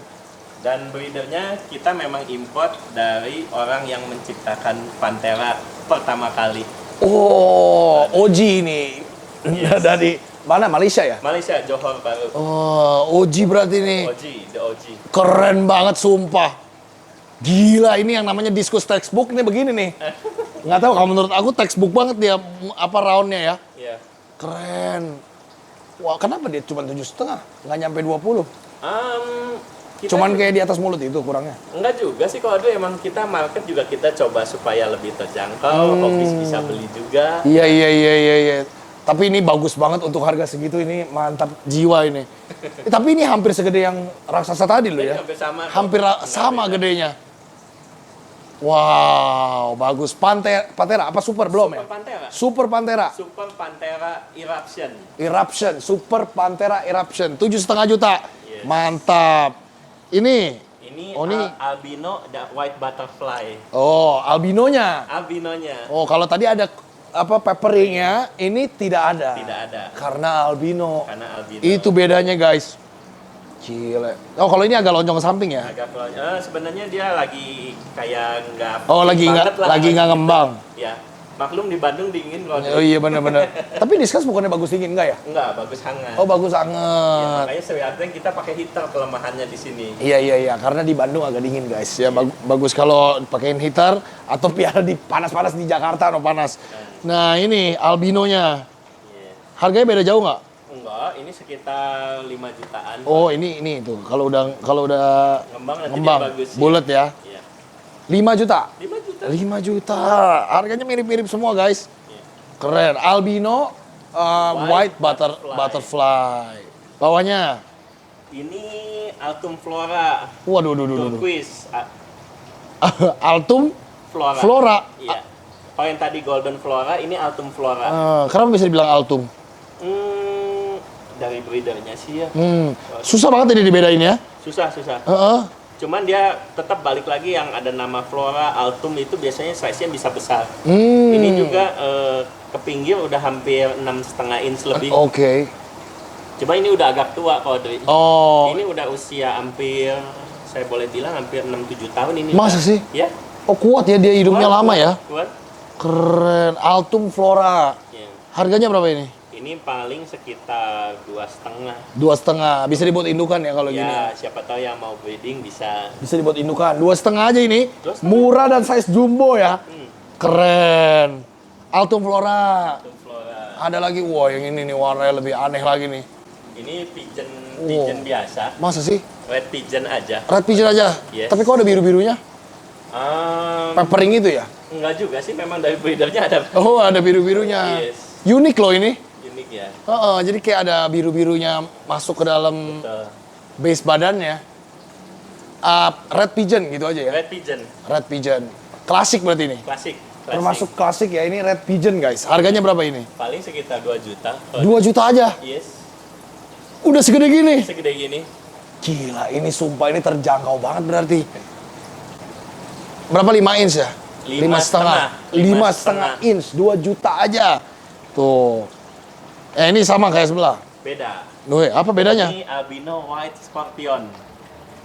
Dan breedernya kita memang import dari orang yang menciptakan Panthera pertama kali. Oh, Oji ini. Yes. Dari mana? Malaysia ya? Malaysia, Johor Bahru. Oh, Oji berarti nih. The OG. Keren banget sumpah. Gila, ini yang namanya diskus textbook nih begini nih. Nggak tahu kalau menurut aku textbook banget dia roundnya ya. Iya. Keren. Wah, kenapa dia cuma 7,5? Nggak nyampe 20. Kita Cuman kayak di atas mulut itu kurangnya. enggak juga sih kalau itu emang kita market juga kita coba supaya lebih terjangkau, hobis bisa beli juga. Iya. Tapi ini bagus banget untuk harga segitu, ini mantap jiwa ini. Tapi ini hampir segede yang raksasa tadi loh ya. Hampir sama. Hampir sama gedenya. Wow, bagus. Pantera apa super belum ya? Super Panthera. Super Pantera. Super Panthera Eruption. Eruption, Super Pantera Eruption, 7,5 juta. Yes. Mantap. Ini Ini albino white butterfly. oh, albinonya. Albinonya Oh, kalau tadi ada peperingnya, ini tidak ada. tidak ada Karena albino. karena albino. Itu bedanya, guys. Gile. Oh, kalau ini agak lonjong ke samping ya? Agak sebenarnya dia lagi kayak nggak. Oh, lagi banget lah, nggak gitu. ngembang. Ya, maklum di Bandung dingin kalau. Oh iya benar-benar. Tapi diskus bukannya bagus dingin enggak ya? Enggak, bagus hangat. Oh, bagus Ya, anget. makanya sebenarnya kita pakai heater kelemahannya di sini. Iya, karena di Bandung agak dingin, guys. Ya bagus kalau pakein heater atau biar di panas-panas di Jakarta no panas. Nah, ini albinonya. Iya. Harganya beda jauh nggak? Enggak, ini sekitar 5 jutaan. Oh, ini tuh. Kalau udah Ngembang nanti ngembang, dia bagus. bulat ya. Iya. 5 juta. 5 juta. 5 juta. Harganya mirip-mirip semua, guys. Iya. Keren. Albino white butterfly. Bawahnya. Ini Altum Flora. Waduh. Turquoise. Altum Flora. Flora. Iya. Kalau yang tadi Golden Flora, ini Altum Flora. Kenapa bisa dibilang Altum? Dari breedernya sih ya. Susah banget ini dibedain ya. Susah. Heeh. Cuman dia tetap balik lagi yang ada nama Flora, Altum itu biasanya size-nya bisa besar. Ini juga ke pinggir udah hampir 6,5 inch lebih. Oke. Cuma ini udah agak tua kalau dari. Oh. Ini udah usia hampir, saya boleh bilang hampir 6-7 tahun ini. Masa sih? Ya. Oh, kuat ya dia hidupnya Kuat, lama kuat, ya. Kuat. Keren. Altum Flora. Ya. Harganya berapa ini? Ini paling sekitar 2,5. 2,5. Bisa dibuat indukan ya kalau gini. Ya, siapa tahu yang mau breeding bisa. Bisa dibuat indukan. 2,5 aja ini. 2,5. Murah dan size jumbo ya. Keren. Altum Flora. Altum Flora. Ada lagi, wah yang ini nih warnanya lebih aneh lagi nih. Ini pigeon Wow. biasa, Masa sih? red pigeon aja. Red pigeon aja. Yes. Tapi kok ada biru-birunya? Peppering itu ya? Enggak juga sih, memang dari breedernya ada. Oh, ada biru-birunya. Yes. Unik loh ini. Unik ya. Jadi kayak ada biru-birunya masuk ke dalam Betul. base badannya. Red pigeon gitu aja ya? Red pigeon, Red pigeon. Klasik berarti ini? klasik. Termasuk klasik ya, ini red pigeon guys. Harganya berapa ini? Paling sekitar 2 juta. 2 juta aja? Yes, Udah segede gini? segede gini. Gila, ini sumpah ini terjangkau banget berarti. Berapa 5 inch ya? 5,5. 5,5 inch, 2 juta aja. Tuh. Ini sama kayak sebelah. Beda. Woi, apa bedanya? Ini albino white scorpion.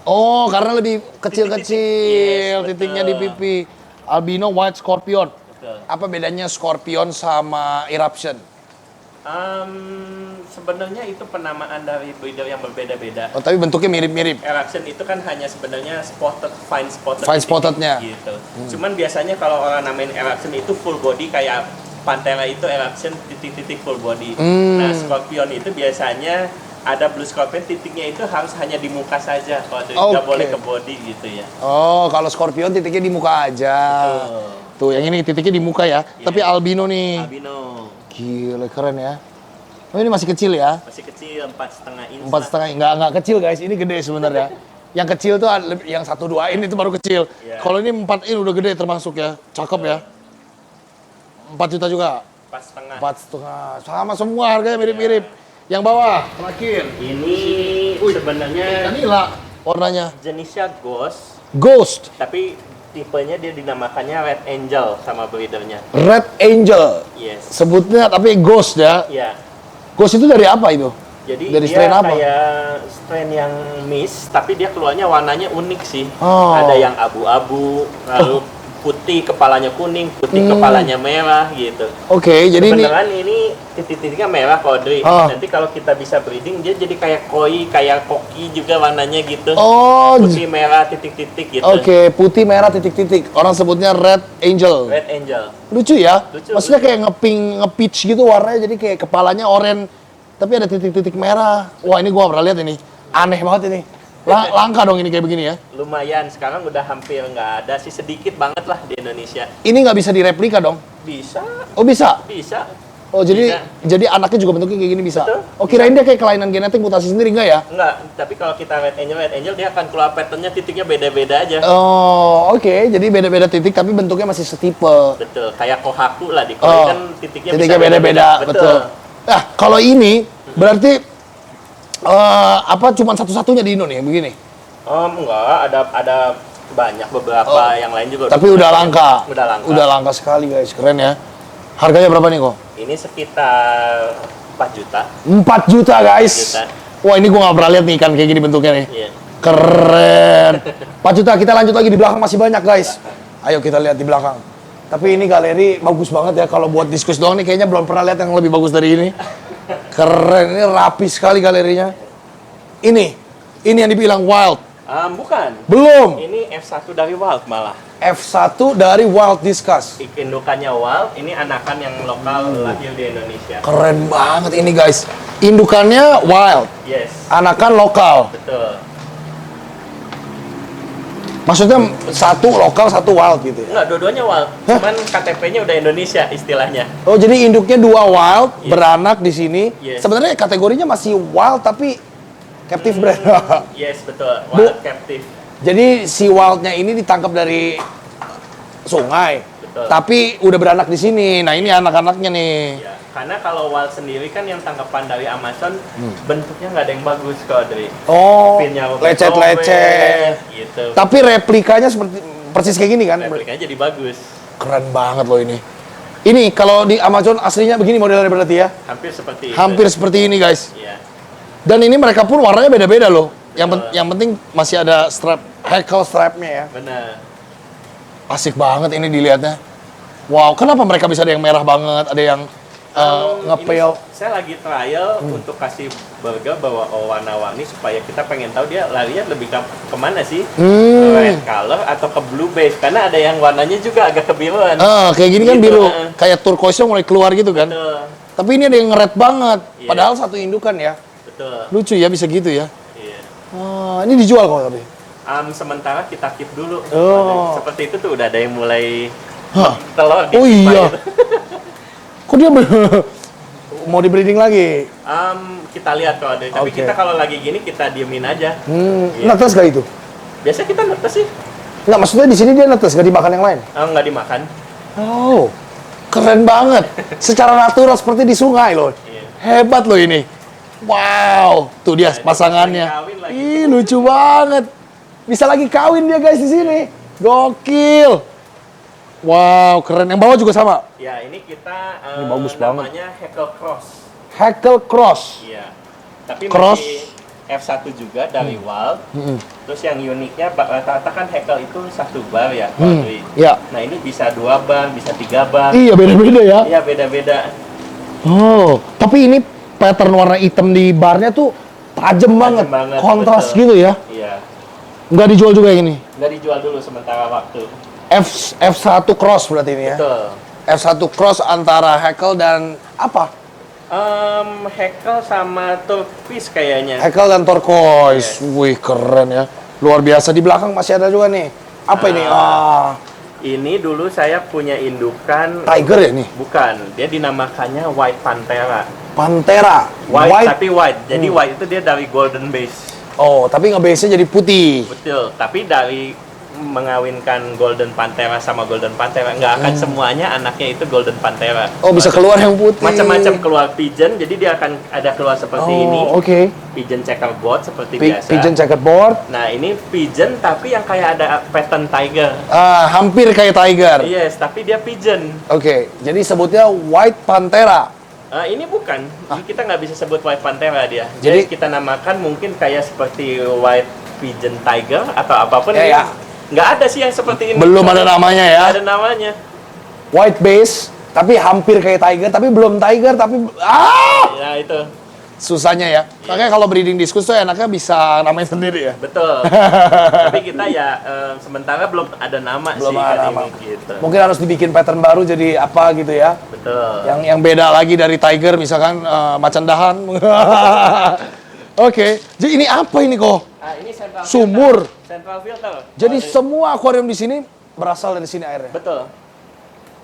Oh, karena lebih kecil-kecil Yes, titiknya di betul. pipi. Albino white scorpion. Betul. Apa bedanya scorpion sama eruption? Sebenarnya itu penamaan dari breeder yang berbeda-beda. Oh, tapi bentuknya mirip-mirip. Eruption itu kan hanya sebenarnya fine spotted. Fine spottednya. Gitu. Cuman biasanya kalau orang namain eruption itu full body kayak Panthera itu eruption titik-titik full body. Nah, scorpion itu biasanya ada blue scorpion titiknya itu harus hanya di muka saja. Kalau tidak Oke. boleh ke body gitu ya. Oh, kalau scorpion titiknya di muka aja. Betul. Tuh, yang ini titiknya di muka ya. Tapi albino nih. Albino Gila, keren ya. Oh, ini masih kecil ya? masih kecil 4,5 inch. 4,5. Nggak kecil guys, ini gede sebenarnya. Yang kecil tuh yang 1-2 in itu baru kecil. Iya. Kalau ini 4 in udah gede termasuk ya. Cakep ya. 4 juta juga. 4,5. 4,5. Sama semua harganya mirip-mirip. Yang bawah, terakhir. Ini sebenarnya Kanila. warnanya? Jenisnya Ghost, Ghost. tapi tipenya dia dinamakannya Red Angel sama breedernya. Red Angel. Yes. Sebutnya tapi Ghost ya. Ya. Ghost itu dari apa itu? Jadi Dari dia strain apa? kayak strain yang mist, tapi dia keluarnya warnanya unik sih. Oh. Ada yang abu-abu, lalu putih kepalanya kuning, putih kepalanya merah gitu. Oke, jadi ini Kebenaran ini titik-titiknya merah Kodri. Ah. Nanti kalau kita bisa breeding dia jadi kayak koi, kayak koki juga warnanya gitu. oh, Putih merah titik-titik gitu. oke, putih merah titik-titik. Orang sebutnya Red Angel. Red Angel. Lucu ya? Lucu, Maksudnya lucu. kayak nge-peach gitu warnanya, jadi kayak kepalanya oranye, tapi ada titik-titik merah. Wah, ini gua pernah lihat ini. Aneh banget ini. Langka dong ini kayak begini ya. Lumayan, sekarang udah hampir nggak ada sih, sedikit banget lah di Indonesia. Ini nggak bisa direplika dong? Bisa, Oh bisa? bisa. Oh jadi Bisa. jadi anaknya juga bentuknya kayak gini bisa? Betul. Oh kirain dia kayak kelainan genetik mutasi sendiri enggak ya? Enggak, tapi kalau kita Red Angel dia akan keluar patternnya titiknya beda-beda aja. Oh oke, jadi beda-beda titik tapi bentuknya masih setipe. Betul, kayak Kohaku lah di koi Oh, kan titiknya titiknya bisa beda-beda, betul. Nah kalau ini berarti apa cuman satu-satunya di Indo nih begini? Enggak, ada banyak beberapa yang lain juga. Tapi udah langka. Udah langka. Udah langka sekali guys, keren ya. Harganya berapa nih kok? Ini sekitar 4 juta. 4 juta guys. 4 juta. Wah ini gua nggak pernah lihat nih ikan kayak gini bentuknya nih. Iya. Keren. 4 juta, kita lanjut lagi di belakang masih banyak guys. Ayo kita lihat di belakang. Tapi ini galeri bagus banget ya, kalau buat diskus doang nih kayaknya belum pernah lihat yang lebih bagus dari ini. Keren, ini rapi sekali galerinya. Ini yang dibilang wild. Bukan. Belum. Ini F1 dari Wild malah. F1 dari Wild Discuss. Indukannya Wild, ini anakan yang lokal lahir di Indonesia. Keren banget ini guys. Indukannya wild, Yes, anakan lokal. betul. Maksudnya satu lokal, satu wild gitu ya? Enggak, dua-duanya Wild. Hah? Cuman KTP-nya udah Indonesia istilahnya. Oh jadi induknya dua wild, Yes. beranak di sini. Yes. Sebenarnya kategorinya masih wild tapi captive bred. Yes, betul. Wild captive. Jadi si wildnya ini ditangkap dari sungai, Betul. tapi udah beranak di sini. Nah ini anak-anaknya nih. Ya, karena kalau wild sendiri kan yang tangkapan dari Amazon bentuknya nggak ada yang bagus kok dari Oh, pinnya lecet-lecet. gitu. Tapi replikanya seperti persis kayak gini kan? Replikanya jadi bagus. Keren banget loh ini. Ini kalau di Amazon aslinya begini modelnya berarti ya? Hampir seperti itu. Hampir seperti ini guys. Iya. Dan ini mereka pun warnanya beda-beda loh. Betul. Yang penting masih ada strap, hackle strapnya ya. Benar. Asik banget ini dilihatnya. Wow, kenapa mereka bisa ada yang merah banget, ada yang ngepel? Ini saya lagi trial untuk kasih burger bawa warna-warni supaya kita pengen tahu dia larinya lebih kemana sih? Red color atau ke blue base? Karena ada yang warnanya juga agak kebiruan. Kayak gini kan Gitu, biru, kayak turquoise mulai keluar gitu kan. Betul. Tapi ini ada yang red banget, Iya. padahal satu indukan ya. Betul. Lucu ya bisa gitu ya. Iya. Ini dijual kok tapi. Sementara kita keep dulu. Oh. Seperti itu tuh udah ada yang mulai Hah? telur di Oh pipa iya. itu. Kok dia mau di breeding lagi? Kita lihat kalau ada. Tapi Oke. kita kalau lagi gini kita diemin aja. Iya. Netes gak itu? Biasa kita netes sih. Nggak, maksudnya di sini dia netes, gak dimakan yang lain? Nggak dimakan. Oh, keren banget. Secara natural seperti di sungai loh. Iya. Hebat loh ini. Wow, tuh dia Nah, itu pasangannya. sering kawin lagi. Ih, lucu banget. Bisa lagi kawin dia guys di sini. Gokil. Wow, keren. Yang bawah juga sama. Ya, ini kita Ini bagus banget. namanya Hackle Cross. Hackle Cross. Iya. Tapi Cross. masih F1 juga dari Wild. Terus yang uniknya rata-rata kan Hackle itu satu bar ya, Pak Dwi. Ya. Nah, ini bisa 2 bar, bisa 3 bar. Iya, beda-beda ya. Iya, beda-beda. Oh, tapi ini pattern warna hitam di barnya tuh tajam banget. banget, Kontras betul. gitu ya. Iya. Nggak dijual juga yang ini. Nggak dijual dulu sementara waktu. F1 Cross berarti ini ya. Betul. F1 Cross antara Hackle dan apa? Hackle sama Turquoise kayaknya. Hackle dan Turquoise. Wih, keren ya. Luar biasa. Di belakang masih ada juga nih. Apa ini? Ini dulu saya punya indukan. Tiger ya nih? Bukan, dia dinamakannya White Panthera. Pantera. White, tapi white. Jadi white itu dia dari golden base. Oh, tapi nge-base-nya jadi putih. Betul, tapi dari mengawinkan Golden Panthera sama Golden Panthera, nggak akan semuanya anaknya itu Golden Panthera. Oh, bisa keluar yang putih. Macam-macam keluar pigeon, jadi dia akan ada keluar seperti ini. Oke. Pigeon checkerboard seperti biasa. Pigeon checkerboard. Nah, ini pigeon tapi yang kayak ada pattern tiger. Hampir kayak tiger. Yes, tapi dia pigeon. Oke, jadi sebutnya White Panthera. Ini bukan, kita nggak bisa sebut White Panthera dia. Jadi- Jadi kita namakan mungkin kayak seperti White Pigeon Tiger atau apapun. Ya. Nggak ada sih yang seperti ini. Belum ada namanya ya. Nggak ada namanya. White base, tapi hampir kayak tiger, tapi belum tiger, tapi Ya itu, susahnya ya. Makanya kalau breeding diskus tuh enaknya bisa namanya sendiri ya. betul. Tapi kita ya sementara belum ada nama Belum sih ada kan nama. ini gitu. Mungkin harus dibikin pattern baru jadi apa gitu ya. Betul. Yang beda lagi dari tiger misalkan macan dahan. Oke, jadi ini apa ini kok? Ini central Sumur. filter. Central filter. Jadi semua akuarium di sini berasal dari sini airnya. Betul.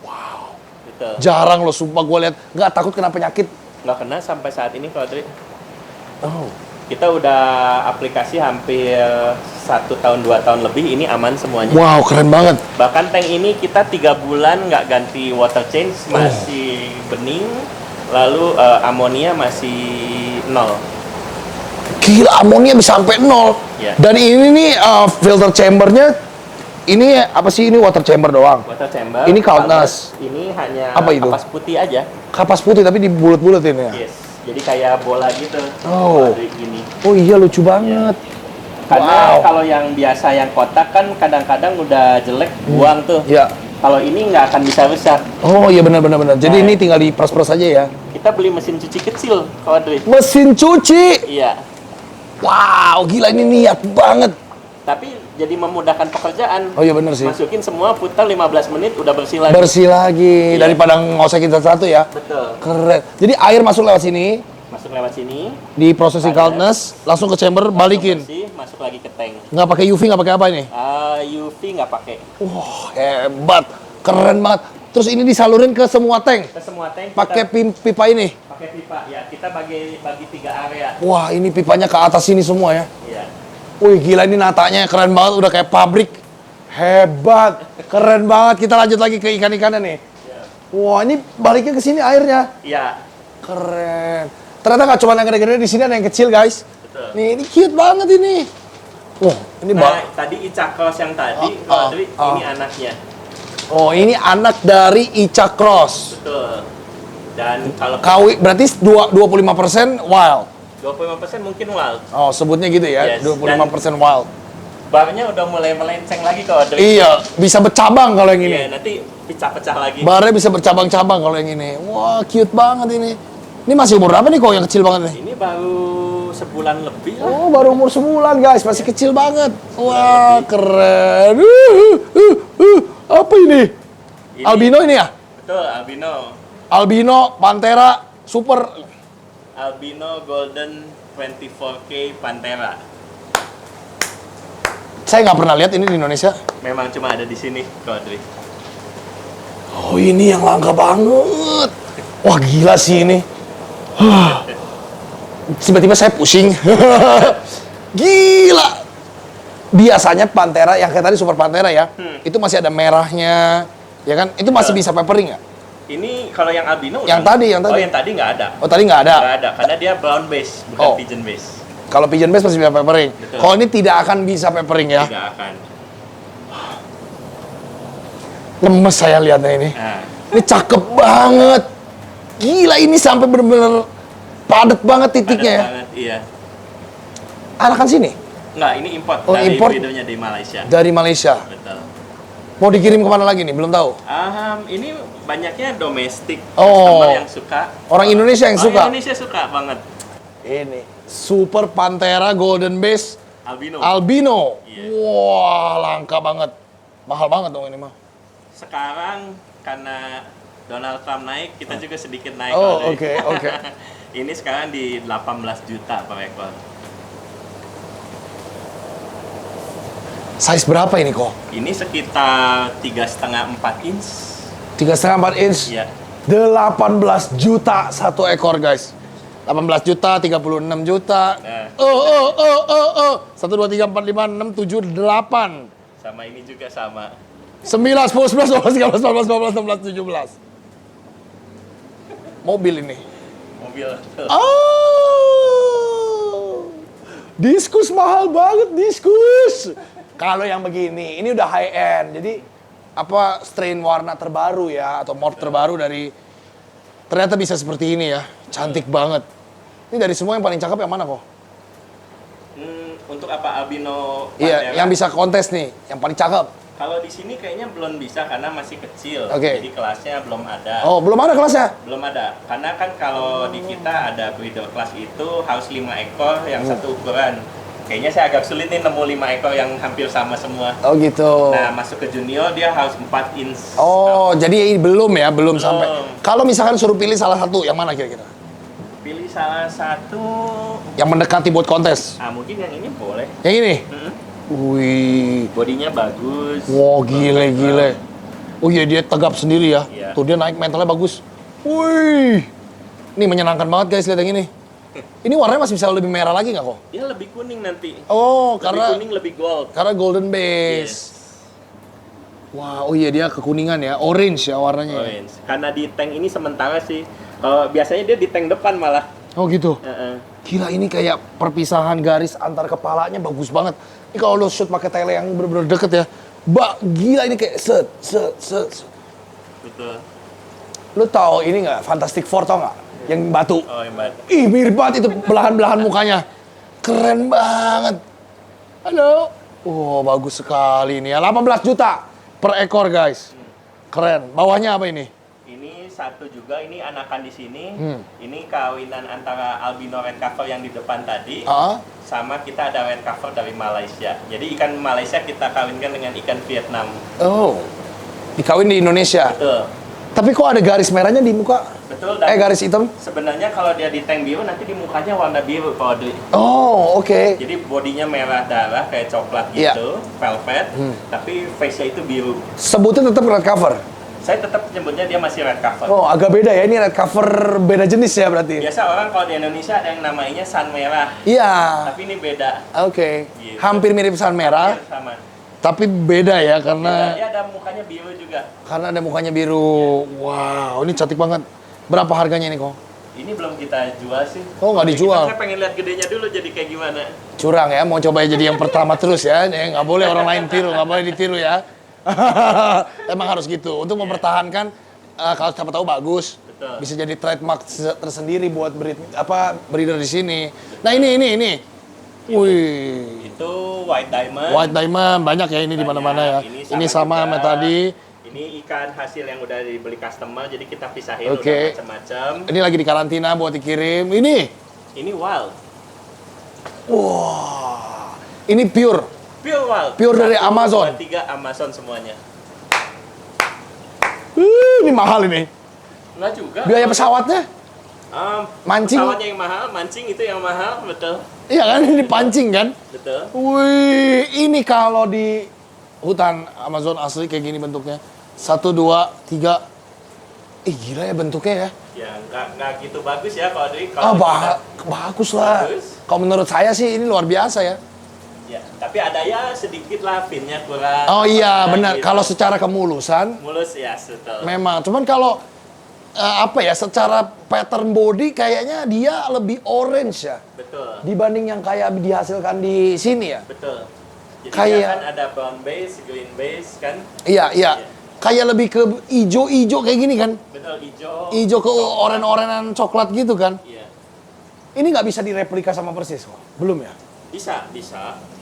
Wow. Betul. Jarang loh, sumpah gue lihat. Nggak takut kena penyakit. Nggak kena sampai saat ini, Ko Adri. Oh. Kita udah aplikasi hampir 1 tahun 2 tahun lebih, ini aman semuanya. Wow, keren banget. Bahkan tank ini kita 3 bulan nggak ganti water change, masih bening, lalu amonia masih 0. Gila, amonia bisa sampai 0. Ya. Dan ini nih filter chambernya, ini apa sih, ini water chamber doang? Water chamber. Ini countless. Ini hanya Apa itu? kapas putih aja. Kapas putih tapi dibulut-bulutin ya? Yes. Jadi kayak bola gitu. Oh. Dari gini. Oh iya, lucu banget. Karena Wow. kalau yang biasa yang kotak kan kadang-kadang udah jelek buang tuh. Ya. Kalau ini nggak akan bisa rusak. Oh iya, benar. Jadi Nah. ini tinggal diperas-peras aja ya? Kita beli mesin cuci kecil, Ko Adri. Mesin cuci! Iya. Wow, gila, ini niat banget. Tapi jadi memudahkan pekerjaan. Oh iya, benar sih. Masukin semua, putar 15 menit udah bersih lagi. Bersih lagi, Iya. daripada ngosekin satu-satu ya. Betul. Keren. Jadi air masuk lewat sini, Masuk lewat sini, di processing coldness, langsung ke chamber, balikin. bersih, masuk lagi ke tank. Nggak pakai UV, nggak pakai apa ini? UV nggak pakai. Wah, hebat. Keren banget. Terus ini disalurin ke semua tank. Ke semua tank Pakai kita pipa ini. pakai pipa. Ya, kita bagi 3 area. Wah, ini pipanya ke atas sini semua ya. Iya. Wih, gila, ini natanya keren banget. Udah kayak pabrik. Hebat. Keren banget. Kita lanjut lagi ke ikan-ikannya nih. Iya. Wah, ini baliknya ke sini airnya. Iya. Keren. Ternyata nggak cuma yang gede-gede, di sini ada yang kecil, guys. Betul. Nih, ini cute banget ini. Wah, ini Nah, tadi Ica Cross yang tadi, Ko Adri, oh. ini anaknya. Oh, ini anak dari Ica Cross. Betul. Dan kalau Berarti 25% wild. 25% mungkin wild. Oh, sebutnya gitu ya, Yes, 25% wild. Barnya udah mulai melenceng lagi, Ko Adri. Iya, bisa bercabang kalau yang Iya, ini. nanti pecah-pecah lagi. Barnya bisa bercabang-cabang kalau yang ini. Wah, cute banget ini. Ini masih umur berapa nih kok yang kecil banget nih? Ini baru sebulan lebih lah. Oh, baru umur sebulan, guys. Masih kecil banget. Wah, keren. Apa ini? Ini- Albino ini ya? Betul, albino. Albino, Panthera, Super. Albino Golden 24K Panthera. Saya nggak pernah lihat ini di Indonesia. Memang cuma ada di sini, Ko Adri. Oh, ini yang langka banget. Wah, gila sih ini. Tiba-tiba saya pusing. Gila. Biasanya Panthera, yang kayak tadi Super Panthera ya, itu masih ada merahnya, ya kan? Itu masih bisa peppering nggak? Ini kalau yang albino Yang udah- tadi, yang tadi. Oh, yang tadi nggak ada. Oh, tadi nggak ada. Nggak ada, karena dia brown base, bukan Oh. pigeon base. Kalau pigeon base masih bisa peppering. Betul. Kalau ini tidak akan bisa peppering ya. Tidak akan. Lemes saya lihatnya ini. Nah, Ini cakep banget. Gila, ini sampai bener-bener padat banget titiknya ya. padat banget, iya. Anakan sini? Nggak, ini import Oh, dari import? videonya di Malaysia. Dari Malaysia. Betul. Mau dikirim kemana lagi nih? Belum tahu. Ini banyaknya domestik, Oh. customer yang suka. Orang Indonesia yang suka? Indonesia suka banget. Ini Super Panthera Golden Base Albino. Albino. Iya. Wah, langka banget. Mahal banget dong ini mah. Sekarang karena Donald Trump naik, kita juga sedikit naik. Oh, Ko oke, Adri. oke. Ini sekarang di 18 juta per ekor. Size berapa ini kok? Ini sekitar 3,5-4 inch. 3,5-4 inch. Iya. 18 juta satu ekor, guys. 18 juta, 36 juta. Nah. 1, 2, 3, 4, 5, 6, 7, 8. Sama ini juga sama. 9, 10, 11, 12, 13, 14, 15, 16, 17. Mobil ini. Mobil. Oh, Diskus mahal banget, Diskus. Kalau yang begini, ini udah high end. Jadi apa strain warna terbaru ya atau mod terbaru dari ternyata bisa seperti ini ya. Cantik banget. Ini dari semua yang paling cakep yang mana kok? Untuk apa albino Iya, Pantera? yang bisa kontes nih, yang paling cakep. Kalau di sini kayaknya belum bisa karena masih kecil. Oke. Jadi kelasnya belum ada. Oh, belum ada kelasnya? Belum ada. Karena kan kalau di kita ada breeder class itu harus 5 ekor yang satu ukuran. Kayaknya saya agak sulit nih nemu 5 ekor yang hampir sama semua. Oh gitu. Nah, masuk ke junior dia harus 4 inch. Oh, jadi ini belum ya, belum sampai. Belum. Kalau misalkan suruh pilih salah satu, yang mana kira-kira? Pilih salah satu. Yang mendekati buat kontes. Mungkin yang ini boleh. Yang ini? Mm-mm. Wih. Bodinya bagus. Wow, gile. Oh iya, dia tegap sendiri ya. Iya. Tuh dia naik mentalnya bagus. Wih. Ini menyenangkan banget guys, lihat yang ini. Ini warnanya masih bisa lebih merah lagi nggak kok? Dia lebih kuning nanti. Oh, Lebih karena kuning, lebih gold. golden base. Yes. Wah, oh iya dia kekuningan ya, orange ya warnanya. Orange. Karena di tank ini sementara sih. Kalau biasanya dia di tank depan malah. Oh gitu. Heeh. Gila ini kayak perpisahan garis antar kepalanya bagus banget. Ini kalau lo shoot pakai tele yang bener-bener deket ya. Gila ini kayak set. Betul. Lo tau ini nggak? Fantastic Four tau nggak? Yang batu. Oh, yang batu. Ih mirip banget itu belahan-belahan mukanya. Keren banget. Halo. Oh bagus sekali ini ya. 18 juta per ekor guys. Keren. Bawahnya apa ini? Ini satu juga, ini anakan di sini. Ini kawinan antara albino red cover yang di depan tadi. Ah? Sama kita ada red cover dari Malaysia. Jadi ikan Malaysia kita kawinkan dengan ikan Vietnam. Oh. Dikawin di Indonesia. Betul. Tapi kok ada garis merahnya di muka? Betul. Dan Garis hitam? sebenarnya kalau dia di tank biru nanti di mukanya warna biru kalau di. Oh, oke. Jadi bodinya merah darah kayak coklat Iya. gitu, velvet, tapi face-nya itu biru. Sebutnya tetap red cover. Saya tetap nyebutnya dia masih red cover. Oh, agak beda ya. Ini red cover beda jenis ya berarti? Biasa orang kalau di Indonesia ada yang namanya sun merah, Iya. tapi ini beda. Oke. Gitu. Hampir mirip sun merah, Hampir sama. tapi beda ya Beda, karena dia ada mukanya biru juga. ada mukanya biru. Wow, ini cantik banget. Berapa harganya ini kok? Ini belum kita jual sih. Oh, nggak dijual. Saya pengen lihat gedenya dulu jadi kayak gimana. Curang ya, mau coba jadi yang pertama terus ya. Nggak boleh orang lain tiru, nggak boleh ditiru ya. Emang harus gitu. Untuk mempertahankan, kalau siapa tahu bagus, Betul. bisa jadi trademark tersendiri buat breeder di sini. Nah ini. Wih. Itu white diamond. White diamond banyak ya ini di mana-mana ya. Ini sama sama juga. tadi. Ini ikan hasil yang udah dibeli customer, jadi kita pisahin Oke. udah macam-macam. Ini lagi di karantina buat dikirim. Ini. Ini wild. Wah. Ini pure. Pure wild. Pure dari Amazon. 3 Amazon semuanya. Ini mahal ini. Enggak juga. Biaya pesawatnya? Mancing? Pesawatnya yang mahal, mancing itu yang mahal, betul. Iya kan ini pancing kan? Betul. Wih, ini kalau di hutan Amazon asli kayak gini bentuknya. 1, 2, 3. Gila ya bentuknya ya. Ya nggak gitu bagus ya kalau dari Bagus lah. Bagus. Kalau menurut saya sih ini luar biasa ya. Ya, tapi ada ya sedikit lah pinnya kurang. Oh iya, Nah, benar. gitu. Kalau secara kemulusan mulus ya, betul. memang. Cuman kalau secara pattern body kayaknya dia lebih orange ya Betul. dibanding yang kayak dihasilkan di sini ya. Betul. Jadi Kayak- dia kan ada brown base, green base kan. Iya. Kayak lebih ke ijo-ijo kayak gini kan. Betul, hijau. Ijo ke oren-orenan coklat gitu kan. Iya. Ini nggak bisa direplika sama persis kok. Belum ya? Bisa.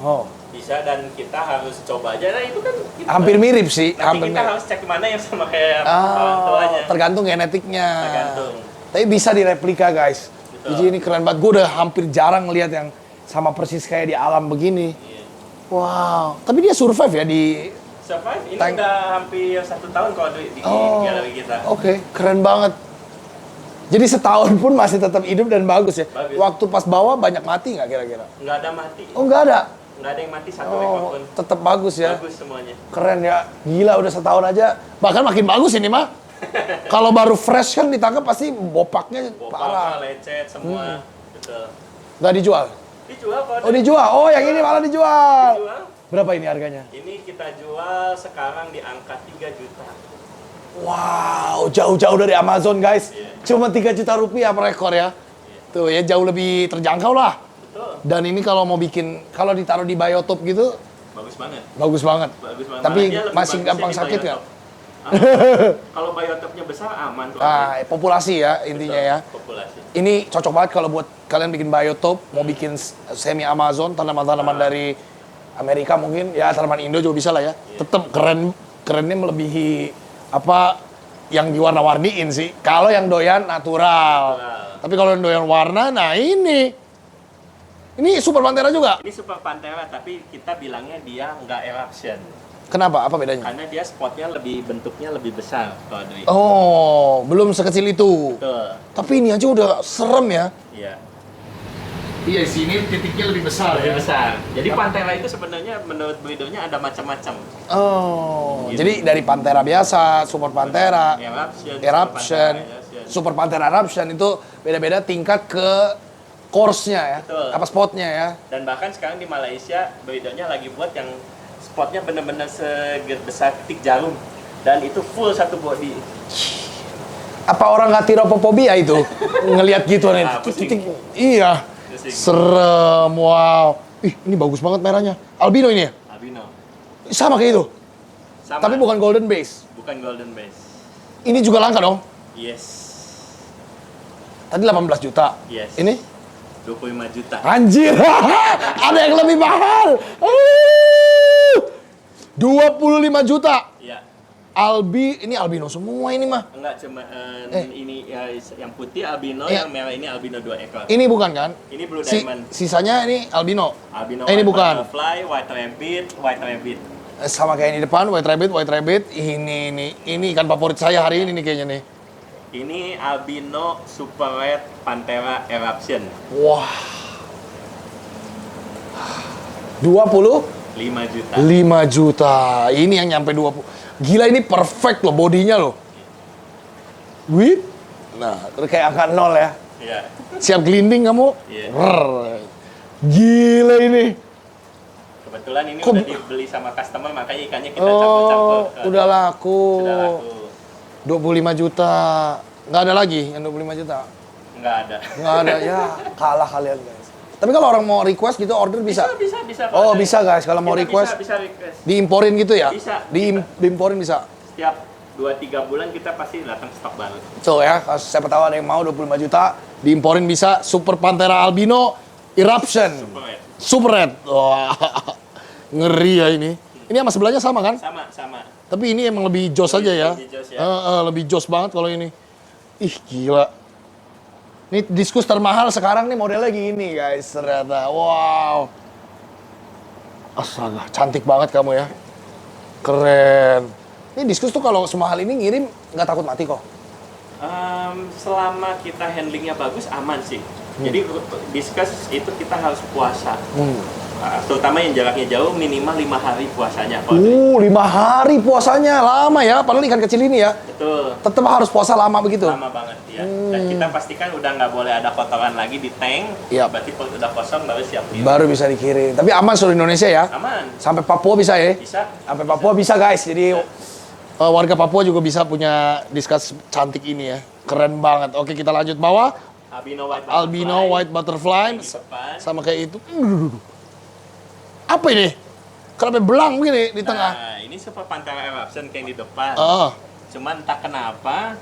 Oh. Bisa dan kita harus coba aja. Nah, itu kan kita Hampir mirip sih. Nanti Hampir kita mirip. harus cek mana yang sama kayak orang tuanya. Tergantung genetiknya. Tergantung. Tapi bisa direplika guys. Betul. Jadi ini keren banget. Gue udah hampir jarang ngeliat yang sama persis kayak di alam begini. Iya. Wow. Tapi dia survive ya di... Survive ini Tank. udah hampir 1 tahun kalau di galeri kita. Oke, keren banget. Jadi setahun pun masih tetap hidup dan bagus ya. Bagus. Waktu pas bawa banyak mati nggak kira-kira? Nggak ada mati. Oh nggak ada. Nggak ada yang mati satu ekor Oh, pun. tetap bagus ya. Bagus semuanya. Keren ya. Gila udah setahun aja. Bahkan makin bagus ini mah. Kalau baru fresh kan ditangkap pasti bopaknya parah. Lecet semua. Betul. Nggak dijual. Dijual kalau Oh dijual. Oh yang ini malah dijual. dijual. Berapa ini harganya? Ini kita jual sekarang di angka 3 juta. Wow, jauh-jauh dari Amazon guys. Iya. Cuma 3 juta rupiah per ekor ya. Tuh ya, jauh lebih terjangkau lah. Betul. Dan ini kalau mau bikin, kalau ditaruh di biotop gitu, Bagus banget. bagus banget. Bagus banget. Tapi Malah dia lebih masih bagusnya gampang di sakit nggak? biotop. Kalau biotopnya besar aman tuh. Populasi ya intinya ya. Populasi. Ini cocok banget kalau buat kalian bikin biotop, mau bikin semi Amazon, tanaman-tanaman dari Amerika mungkin, ya tanaman Indo juga bisa lah ya. Tetap kerennya melebihi apa yang diwarna-warniin sih. Kalau yang doyan natural. Tapi kalau yang doyan warna, nah ini Super Pantera juga. Ini Super Pantera, tapi kita bilangnya dia nggak eruption. Kenapa? Apa bedanya? Karena dia spotnya bentuknya lebih besar kalau Dwi. Oh, belum sekecil itu. Betul. Tapi ini aja udah serem ya. Iya. Iya, sini titiknya lebih besar Lebih besar. Jadi Pantera itu sebenarnya menurut breedernya ada macam-macam. Oh, Gitu. jadi dari Pantera biasa, Super Pantera, Eruption, Super Pantera Eruption itu beda-beda tingkat ke course-nya ya, Betul. apa spotnya ya. Dan bahkan sekarang di Malaysia breedernya lagi buat yang spotnya benar-benar sebesar titik jarum. Dan itu full satu body. Apa orang nggak tiropophobia itu ngelihat gitu nih? Ah, pusing. Iya, Pusing. serem, wow. Ih, ini bagus banget merahnya. Albino ini ya? Albino. Sama kayak itu, Sama. tapi bukan golden base. Bukan golden base. Ini juga langka dong. Yes. Tadi 18 juta. Yes. Ini? 25 juta. Anjir, ada yang lebih mahal. 25 juta. Iya. Ini albino semua ini mah. Enggak cuma ini ya, yang putih albino, Iya. yang merah ini albino 2 ekor. Ini bukan kan? Ini blue diamond. Sisanya ini albino. Albino Ini white bukan. butterfly, white rabbit. Sama kayak ini depan, white rabbit. Ini ikan favorit saya hari ini nih kayaknya nih. Ini albino super red Pantera eruption. Wah. 25 5 juta. juta. Ini yang nyampe 20. Gila, ini perfect loh bodinya loh. Wih. Nah, terus kayak angka 0 ya. Iya. Siap gelinding kamu. Iya. Rrrr. Gila ini. Kebetulan ini Kok- udah dibeli sama customer, makanya ikannya kita campur-campur. Udah laku. Sudah laku. 25 juta. Nggak ada lagi yang 25 juta. Nggak ada. Nggak ada, ya kalah kalian guys. Tapi kalau orang mau request gitu order bisa? Bisa. Oh Pak. bisa guys, kalau mau Kita request Bisa request. diimporin gitu ya? Bisa. Diimporin bisa? Setiap 2-3 bulan kita pasti datang stok baru. So ya, kalau siapa tahu ada yang mau 25 juta, diimporin bisa. Super Pantera Albino Eruption. Super red. Super Red. Wah, ngeri ya ini. Ini sama sebelahnya sama kan? Sama. Tapi ini emang lebih jos aja ya. Lebih jos ya. Lebih jos banget kalau ini. Ih gila. Ini diskus termahal sekarang nih modelnya gini guys ternyata. Wow. Astaga, cantik banget kamu ya. Keren. Ini diskus tuh kalau semahal ini ngirim nggak takut mati kok. Selama kita handlingnya bagus, aman sih. Jadi discuss itu kita harus puasa. Terutama yang jaraknya jauh, minimal 5 hari puasanya. 5 hari puasanya lama ya. Padahal ikan kecil ini ya. Betul. Tetap harus puasa lama begitu. Lama banget ya. Dan kita pastikan udah nggak boleh ada kotoran lagi di tank. Iya. Berarti kalau udah kosong baru siap kirim. Baru bisa dikirim. Tapi aman seluruh Indonesia ya. Aman. Sampai Papua bisa ya. Bisa. Sampai Papua bisa guys. Jadi warga Papua juga bisa punya diskus cantik ini ya. Keren banget. Oke, kita lanjut bawah. Albino white butterfly. Albino white butterfly Yang di depan. sama kayak itu. Apa ini? Kenapa belang begini di tengah? Nah, ini Super Pantera eruption kayak yang di depan. Ah. Cuman entah kenapa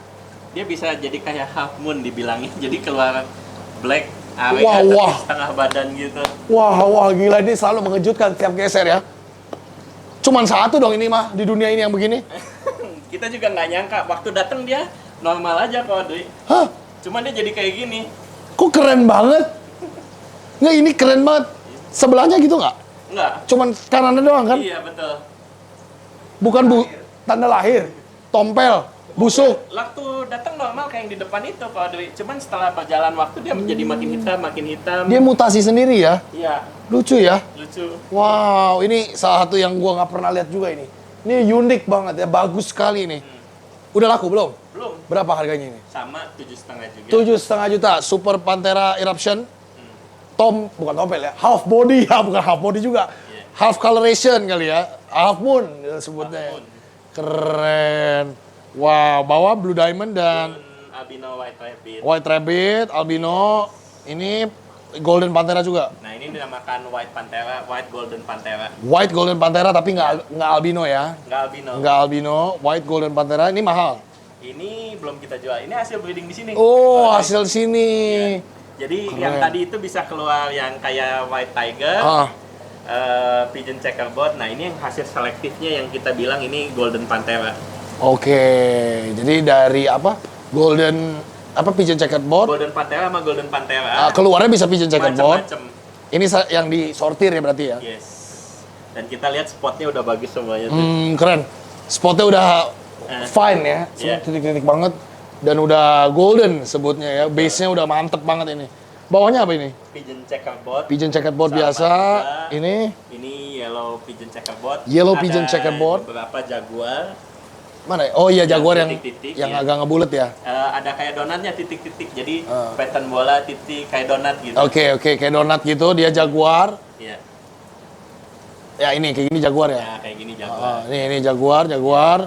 dia bisa jadi kayak half moon dibilangin. Jadi keluar black area Wah, tapi wah. setengah badan gitu. Wah, gila ini selalu mengejutkan tiap geser ya. Cuman satu dong ini mah di dunia ini yang begini. Kita juga nggak nyangka waktu datang dia normal aja kok, Dwi. Hah? Cuman dia jadi kayak gini. Kok keren banget? Nggak, ini keren banget. Sebelahnya gitu nggak? Enggak. Cuman kanannya doang kan? Iya, betul. Bukan tanda lahir, tompel, busuk. Waktu datang normal kayak yang di depan itu kok, Dwi. Cuman setelah berjalan waktu dia menjadi makin hitam. Dia mutasi sendiri ya. Iya, Lucu ya. lucu. Wow, ini salah satu yang gua nggak pernah lihat juga ini. Ini unik banget ya, bagus sekali nih. Udah laku belum? Belum. Berapa harganya ini? Sama 7,5 juga. 7,5 juta. Super Pantera Eruption. Bukan tompel ya, half body ya, bukan half body juga. Iya. half coloration kali ya. Half moon sebutnya. Half moon. Keren. Wow, bawah blue diamond dan albino white rabbit. white rabbit, albino. Ini golden panthera juga. Nah, ini dinamakan white panthera, white golden panthera. White golden panthera tapi nggak albino ya. Nggak albino. Nggak albino, white golden panthera ini mahal. Ini belum kita jual. Ini hasil breeding di sini. Oh, hasil sini. Jadi Keren. yang tadi itu bisa keluar yang kayak white tiger, pigeon checkerboard. Nah, ini yang hasil selektifnya yang kita bilang ini golden panthera. Oke, jadi dari apa? Pigeon checkerboard. Golden panthera sama golden panthera. Keluarnya bisa pigeon checkerboard. Macam-macam. Ini yang disortir ya berarti ya? Yes. Dan kita lihat spotnya udah bagus semuanya tuh. Keren. Spotnya udah fine ya, Iya. titik-titik banget. Dan udah golden sebutnya ya, base-nya udah mantep banget ini. Bawahnya apa ini? Pigeon checkerboard. Pigeon checkerboard Sama biasa. juga. Ini Ini yellow pigeon checkerboard. Yellow Ada pigeon checkerboard. Beberapa jaguar. mana? Oh iya, jaguar yang titik-titik, yang iya. agak ngebulet ya. Ada kayak donatnya titik-titik. Jadi pattern bola titik kayak donat gitu. Oke, kayak donat gitu, dia jaguar. Iya. Ya ini kayak gini jaguar ya. Ya, kayak gini jaguar. Ini jaguar.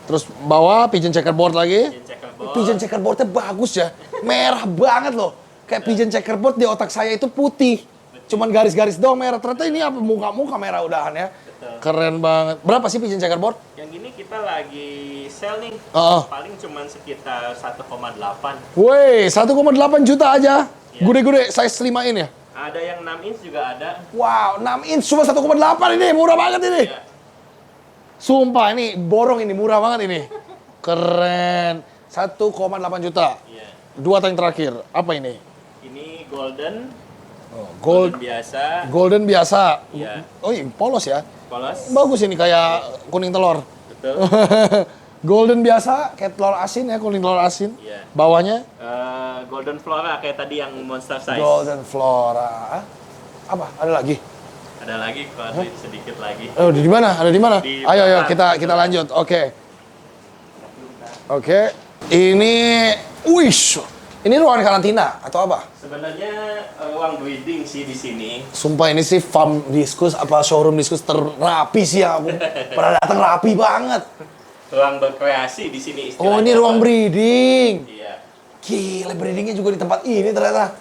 Terus bawah pigeon checkerboard lagi. Pigeon checkerboard. Pigeon checkerboardnya bagus ya, merah banget loh. Kayak pigeon checkerboard di otak saya itu putih, cuman garis-garis doang merah. Ternyata ini apa muka merah udahan ya. Betul. Keren banget. Berapa sih pigeon checkerboard? Yang ini kita lagi sell nih. Oh. Paling cuman sekitar 1,8. Woi, 1,8 juta aja. Iya. Gude-gude, size 5 in ya. Ada yang 6 inch juga ada. Wow, 6 inch cuma 1,8 ini, murah banget ini. Ya. Sumpah ini borong ini, murah banget ini. Keren. 1,8 juta. Iya. Dua tank terakhir. Apa ini? Ini golden. Gold, biasa. golden biasa. Iya. Oh iya, polos ya. Polos. Bagus ini kayak kuning telur. Betul. Golden biasa, kayak telur asin ya, kuning telur asin. Iya. Bawahnya Golden flora kayak tadi yang monster size. golden flora. Apa? Ada lagi? Ada lagi kalau sedikit lagi. Oh, di mana? Ada di mana? Di Ayo belakang. kita lanjut. Oke. Ini wish. Ini ruangan karantina atau apa? Sebenarnya ruang breeding sih di sini. Sumpah ini sih farm diskus apa showroom diskus terapi sih ya. Aku pernah datang rapi banget. Ruang berkreasi di sini istilahnya. Oh, ini ruang breeding. Iya. Gila, breedingnya juga di tempat ini ternyata.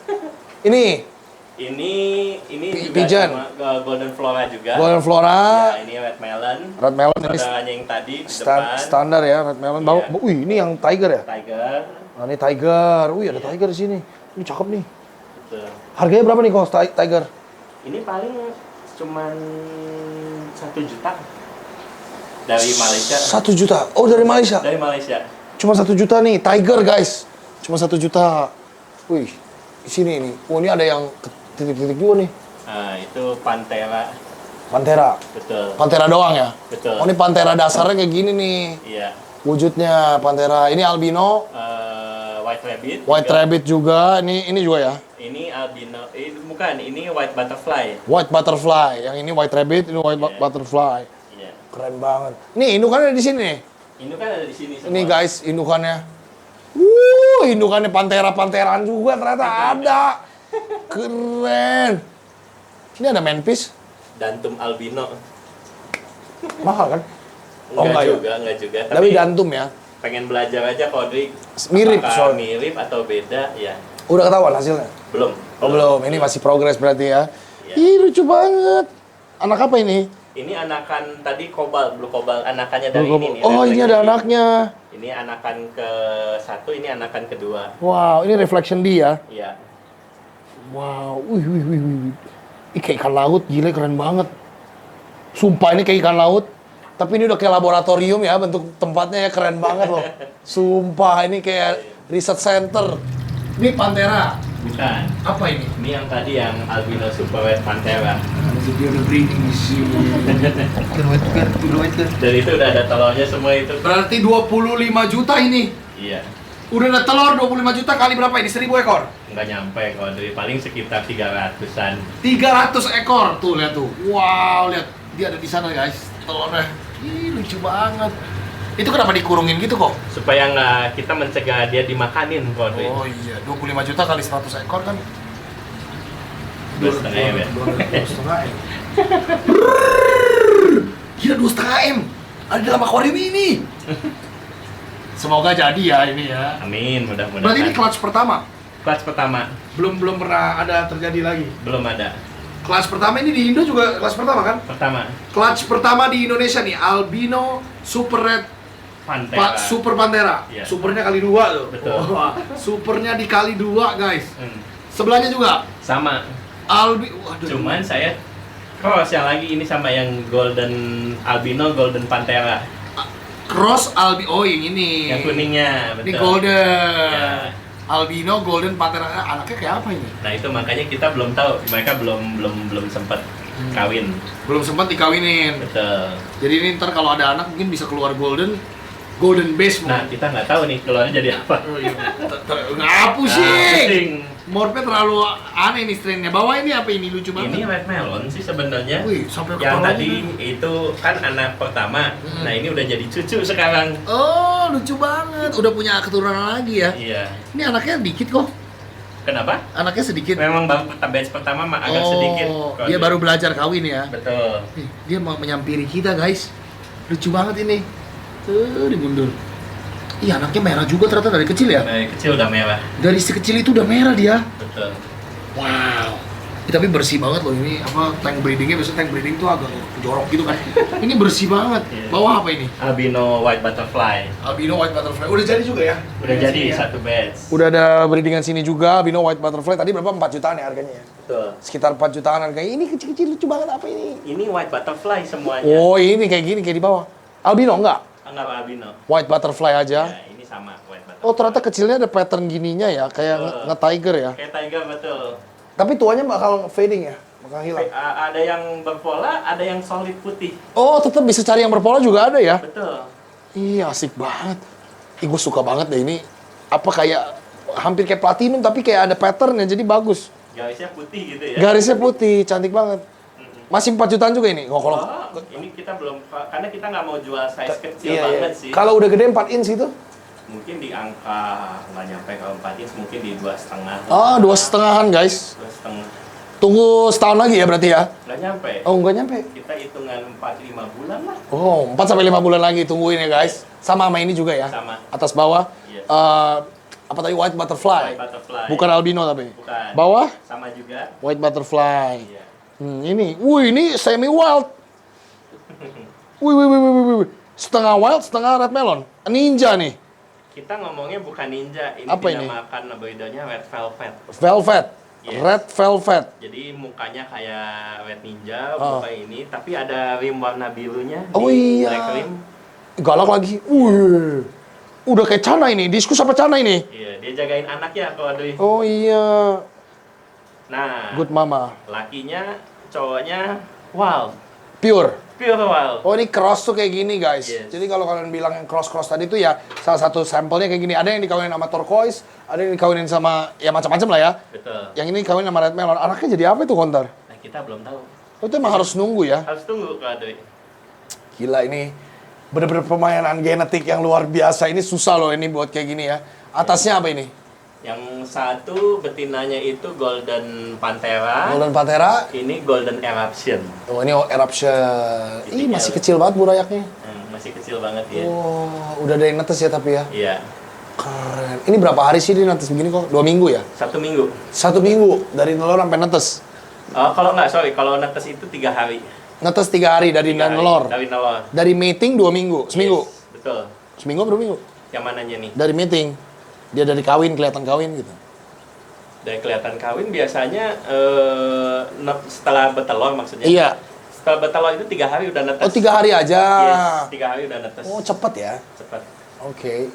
Ini Juga pigeon. sama golden flora juga. golden flora, Ya, ini red melon. red melon ini Saudaranya yang tadi di depan. standar ya, red melon. Iya. Wih, ini yang tiger ya? Tiger. Nah, ini tiger. Wih, ada tiger di sini. Ini cakep nih. Betul. Harganya berapa nih kalau tiger? Ini paling cuman 1 juta dari Malaysia. 1 juta. Oh, dari Malaysia. Dari Malaysia. Cuma 1 juta nih, tiger guys. Cuma 1 juta. Wih, di sini nih. Oh, ini ada yang titik-titik juga nih. Nah, itu Panthera. Panthera. Betul. Panthera doang ya? Betul. Oh, ini panthera dasarnya kayak gini nih. Iya. Wujudnya panthera. Ini albino, White rabbit. white juga. rabbit juga. Ini juga ya. Ini albino. Bukan, ini white butterfly. White butterfly. Yang ini white rabbit, ini white Iya. butterfly. Iya. Keren banget. Nih, indukannya di sini nih. Ini kan ada di sini semua. Ini guys, indukannya. Indukannya panteran juga ternyata ada. Keren. Ini ada manfish. Dantum albino. Mahal kan? Oh, Enggak enggak juga. Tapi dantum ya. Pengen belajar aja Kodrik. Mirip, Apakah soalnya. mirip atau beda? Ya, Udah ketahuan hasilnya? belum. Oh belum, ini masih progres berarti ya. Iya. Ih, lucu banget. Anak apa ini? Ini anakan tadi kobal, blue kobal. Anakannya dari ini nih. Oh, ini ada reflection anaknya. D. Ini anakan ke satu, ini anakan kedua. Wow, ini reflection D ya. Iya. Wow, wih. Ini kayak ikan laut, gila keren banget. Sumpah ini kayak ikan laut. Tapi ini udah kayak laboratorium ya, bentuk tempatnya ya keren banget loh. Sumpah ini kayak research center. Ini Panthera. Bukan. Apa ini? Ini yang tadi yang albino super white panthera. Dia udah breeding di sini. Dan itu udah ada telurnya semua itu. Berarti 25 juta ini. Iya. Udah ada telur 25 juta kali berapa ini? 1000 ekor? Nggak nyampe kalau dari paling sekitar 300-an. 300 ekor. Tuh, lihat tuh. Wow, lihat. Dia ada di sana, guys. Telurnya. Ih, lucu banget. Itu kenapa dikurungin gitu kok? Supaya nggak kita mencegah dia dimakanin Kodrik. Oh iya, 25 juta kali 100 ekor kan? 2,5 ya. 2,5 ya. ada dalam akuarium ini. Semoga jadi ya ini ya. Amin, mudah-mudahan. Berarti ini clutch pertama? Kelas pertama. Belum pernah ada terjadi lagi. Belum ada. Kelas pertama ini di Indo juga kelas pertama kan? Pertama. Clutch pertama di Indonesia nih, Albino Super Red Pantera. Super Pantera. Iya. Supernya kali 2 tuh. Betul. Wah, supernya dikali 2 guys. Hmm. Sebelahnya juga Sama. Waduh. Cuman saya cross yang lagi ini sama yang golden albino, golden pantera. Cross Oh yang ini. Yang kuningnya, Ini betul. golden. Ya. Albino golden pantera. Anaknya kayak apa ini? Nah itu makanya kita belum tahu, mereka belum sempat kawin. Belum sempat dikawinin. Betul. Jadi ini ntar kalau ada anak mungkin bisa keluar golden base Nah mungkin. kita nggak tahu nih keluarnya jadi apa. Oh, iya. Ngapu sih. Pusing. Morphe terlalu aneh nih strainnya. Bawah ini apa ini lucu banget. Ini red melon sih sebenarnya. Wih, sampai Yang kepalanya. tadi itu kan anak pertama. Nah ini udah jadi cucu sekarang. Oh, lucu banget. Udah punya keturunan lagi ya. Iya. Ini anaknya dikit kok. Kenapa? Anaknya sedikit. Memang baru batch pertama mah agak sedikit. Kalau Dia baru belajar kawin ya. Betul. Nih, dia mau menyampiri kita, guys. Lucu banget ini. Tuh, dimundur. Iya, anaknya merah juga ternyata dari kecil ya. Dari kecil udah merah. Dari si kecil itu udah merah dia. Betul. Wow. Tapi bersih banget loh ini. Apa tank breedingnya? Biasanya tank breeding tuh agak jorok gitu kan. Ini bersih banget. Iya. Bawah apa ini? Albino white butterfly. Albino white butterfly. Udah jadi juga ya? Udah jadi Sini ya? satu batch. Udah ada breedingan sini juga, albino white butterfly. Tadi berapa? 4 jutaan ya harganya ya? Betul. Sekitar 4 jutaan harganya. Ini kecil-kecil lucu banget apa ini? Ini white butterfly semuanya. Oh, ini kayak gini, kayak di bawah. Albino enggak? Enggak albino. White butterfly aja. Ya, ini sama white butterfly. Oh, ternyata kecilnya ada pattern gininya ya, kayak nge-tiger ya. Kayak tiger betul. Tapi tuanya bakal fading ya, bakal hilang. Ada yang berpola, ada yang solid putih. Oh, tetap bisa cari yang berpola juga ada ya? Betul. Iya, asik banget. Ih, gue suka banget deh ini. Apa kayak hampir kayak platinum tapi kayak ada patternnya, jadi bagus. Garisnya putih gitu ya. Garisnya putih, cantik banget. Masih 4 jutaan juga ini? Oh, kalau Ini kita belum, karena kita nggak mau jual size kecil iya, banget iya. sih. Kalau udah gede 4 inch itu? Mungkin di angka nggak nyampe kalau 4 inch, mungkin di 2,5. Ah, 2,5-an guys. 2,5. Tunggu setahun lagi ya berarti ya? Nggak nyampe. Oh, nggak nyampe. Kita hitungan 4-5 bulan lah. Oh, 4-5 bulan lagi tungguin ya guys. Sama ini juga ya? Sama. Atas bawah. Yes. Apa tadi white butterfly? White butterfly. Bukan albino tapi. Bukan. Bawah Sama juga. white butterfly. Iya. Ini. Wih, ini semi wild. Wih. Setengah wild, setengah red melon. Ninja nih. Kita ngomongnya bukan ninja, ini Apa ini? dinamakan breednya red velvet. Velvet. Yes. Red velvet. Jadi mukanya kayak red ninja, Oh. muka ini, tapi ada rim warna birunya. Oh di iya. black rim. Galak lagi. Wih. Udah kayak Cana ini. Diskus apa Cana ini? Iya, dia jagain anaknya kalau Dwi. Oh iya. Nah, Good mama. lakinya, cowoknya wild, Pure. pure wild. Oh ini cross tuh kayak gini guys. Yes. Jadi kalau kalian bilang yang cross tadi tuh ya salah satu sampelnya kayak gini. Ada yang dikawinin sama turquoise, ada yang dikawinin sama ya macam-macam lah ya. Betul. Yang ini kawin sama red melon. Anaknya jadi apa itu Kontar? Nah, kita belum tahu. Oh, itu emang harus nunggu ya. Harus tunggu kalau Dwi. Gila ini bener-bener permainan genetik yang luar biasa. Ini susah loh ini buat kayak gini ya. Atasnya apa ini? Yang satu betinanya itu golden pantera. Golden Pantera. Ini golden eruption. Oh ini eruption. Ih Titiknya masih kecil banget burayaknya. Masih kecil banget ya. Oh udah ada yang netes ya tapi ya. Iya. Keren. Ini berapa hari sih dia netes begini kok? 2 minggu ya? 1 minggu. 1 minggu dari telur sampai netes. Kalau nggak, sorry, kalau netes itu 3 hari. Netes 3 hari dari 3 hari, nelor. Dari nelor. Dari mating 2 minggu, seminggu. Yes, betul. Seminggu berapa minggu? Yang mananya nih? Dari mating. Dia dari kawin, kelihatan kawin gitu. Dari kelihatan kawin biasanya setelah bertelur maksudnya. Iya. Setelah bertelur itu 3 hari udah netes. Oh 3 hari aja. Yes, 3 hari udah netes. Oh cepet ya. Cepat. Oke.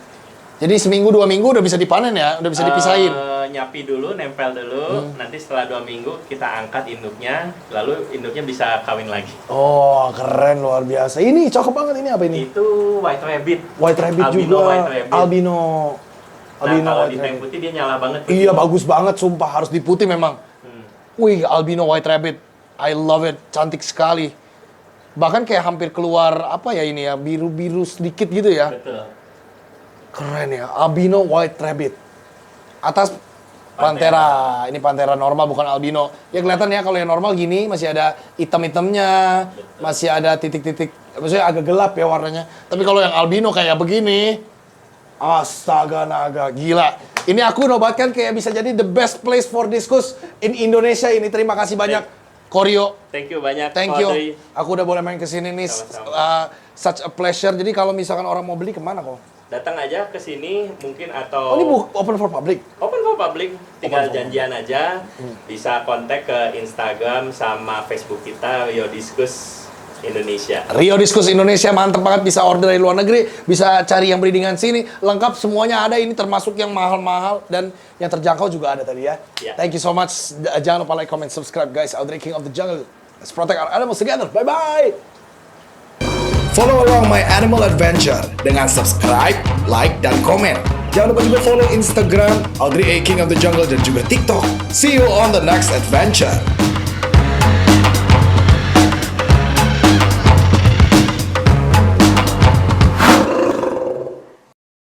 Jadi seminggu 2 minggu udah bisa dipanen ya, udah bisa dipisahin. Nyapi dulu, nempel dulu. Nanti setelah 2 minggu kita angkat induknya, lalu induknya bisa kawin lagi. Oh keren luar biasa. Ini cakep banget ini apa ini? Itu white rabbit. White rabbit Albino juga. white rabbit. Albino. Nah, Albino kalau white di tank rabbit. putih dia nyala banget. Iya bagus banget, sumpah harus diputih memang. Wih, albino white rabbit, I love it, cantik sekali. Bahkan kayak hampir keluar apa ya ini ya, biru-biru sedikit gitu ya. Betul. Keren ya, albino white rabbit. Atas pantera, ini pantera normal bukan albino. Ya kelihatan ya kalau yang normal gini masih ada hitam-hitamnya, masih ada titik-titik Maksudnya agak gelap ya warnanya. Tapi kalau yang albino kayak begini, astaga naga, gila. Ini aku nobatkan kayak bisa jadi the best place for discuss in Indonesia ini. Terima kasih banyak, Koryo. Thank you banyak. Thank Ko you. Audrey. Aku udah boleh main ke sini nih. Sama-sama. Such a pleasure. Jadi kalau misalkan orang mau beli kemana kok? Datang aja ke sini mungkin Oh, atau ini open for public. open for public, tinggal Open for janjian aja. Bisa kontak ke Instagram sama Facebook kita Rio Diskus Indonesia. Rio Diskus Indonesia, mantep banget, bisa order dari luar negeri, bisa cari yang breedingan sini, lengkap semuanya ada, ini termasuk yang mahal-mahal dan yang terjangkau juga ada tadi ya. Yeah. Thank you so much. Jangan lupa like, comment, subscribe guys. Audrey King of the Jungle. Let's protect our animals together. Bye-bye. Follow along my animal adventure dengan subscribe, like, dan komen. Jangan lupa juga follow Instagram Audrey A King of the Jungle dan juga TikTok. See you on the next adventure.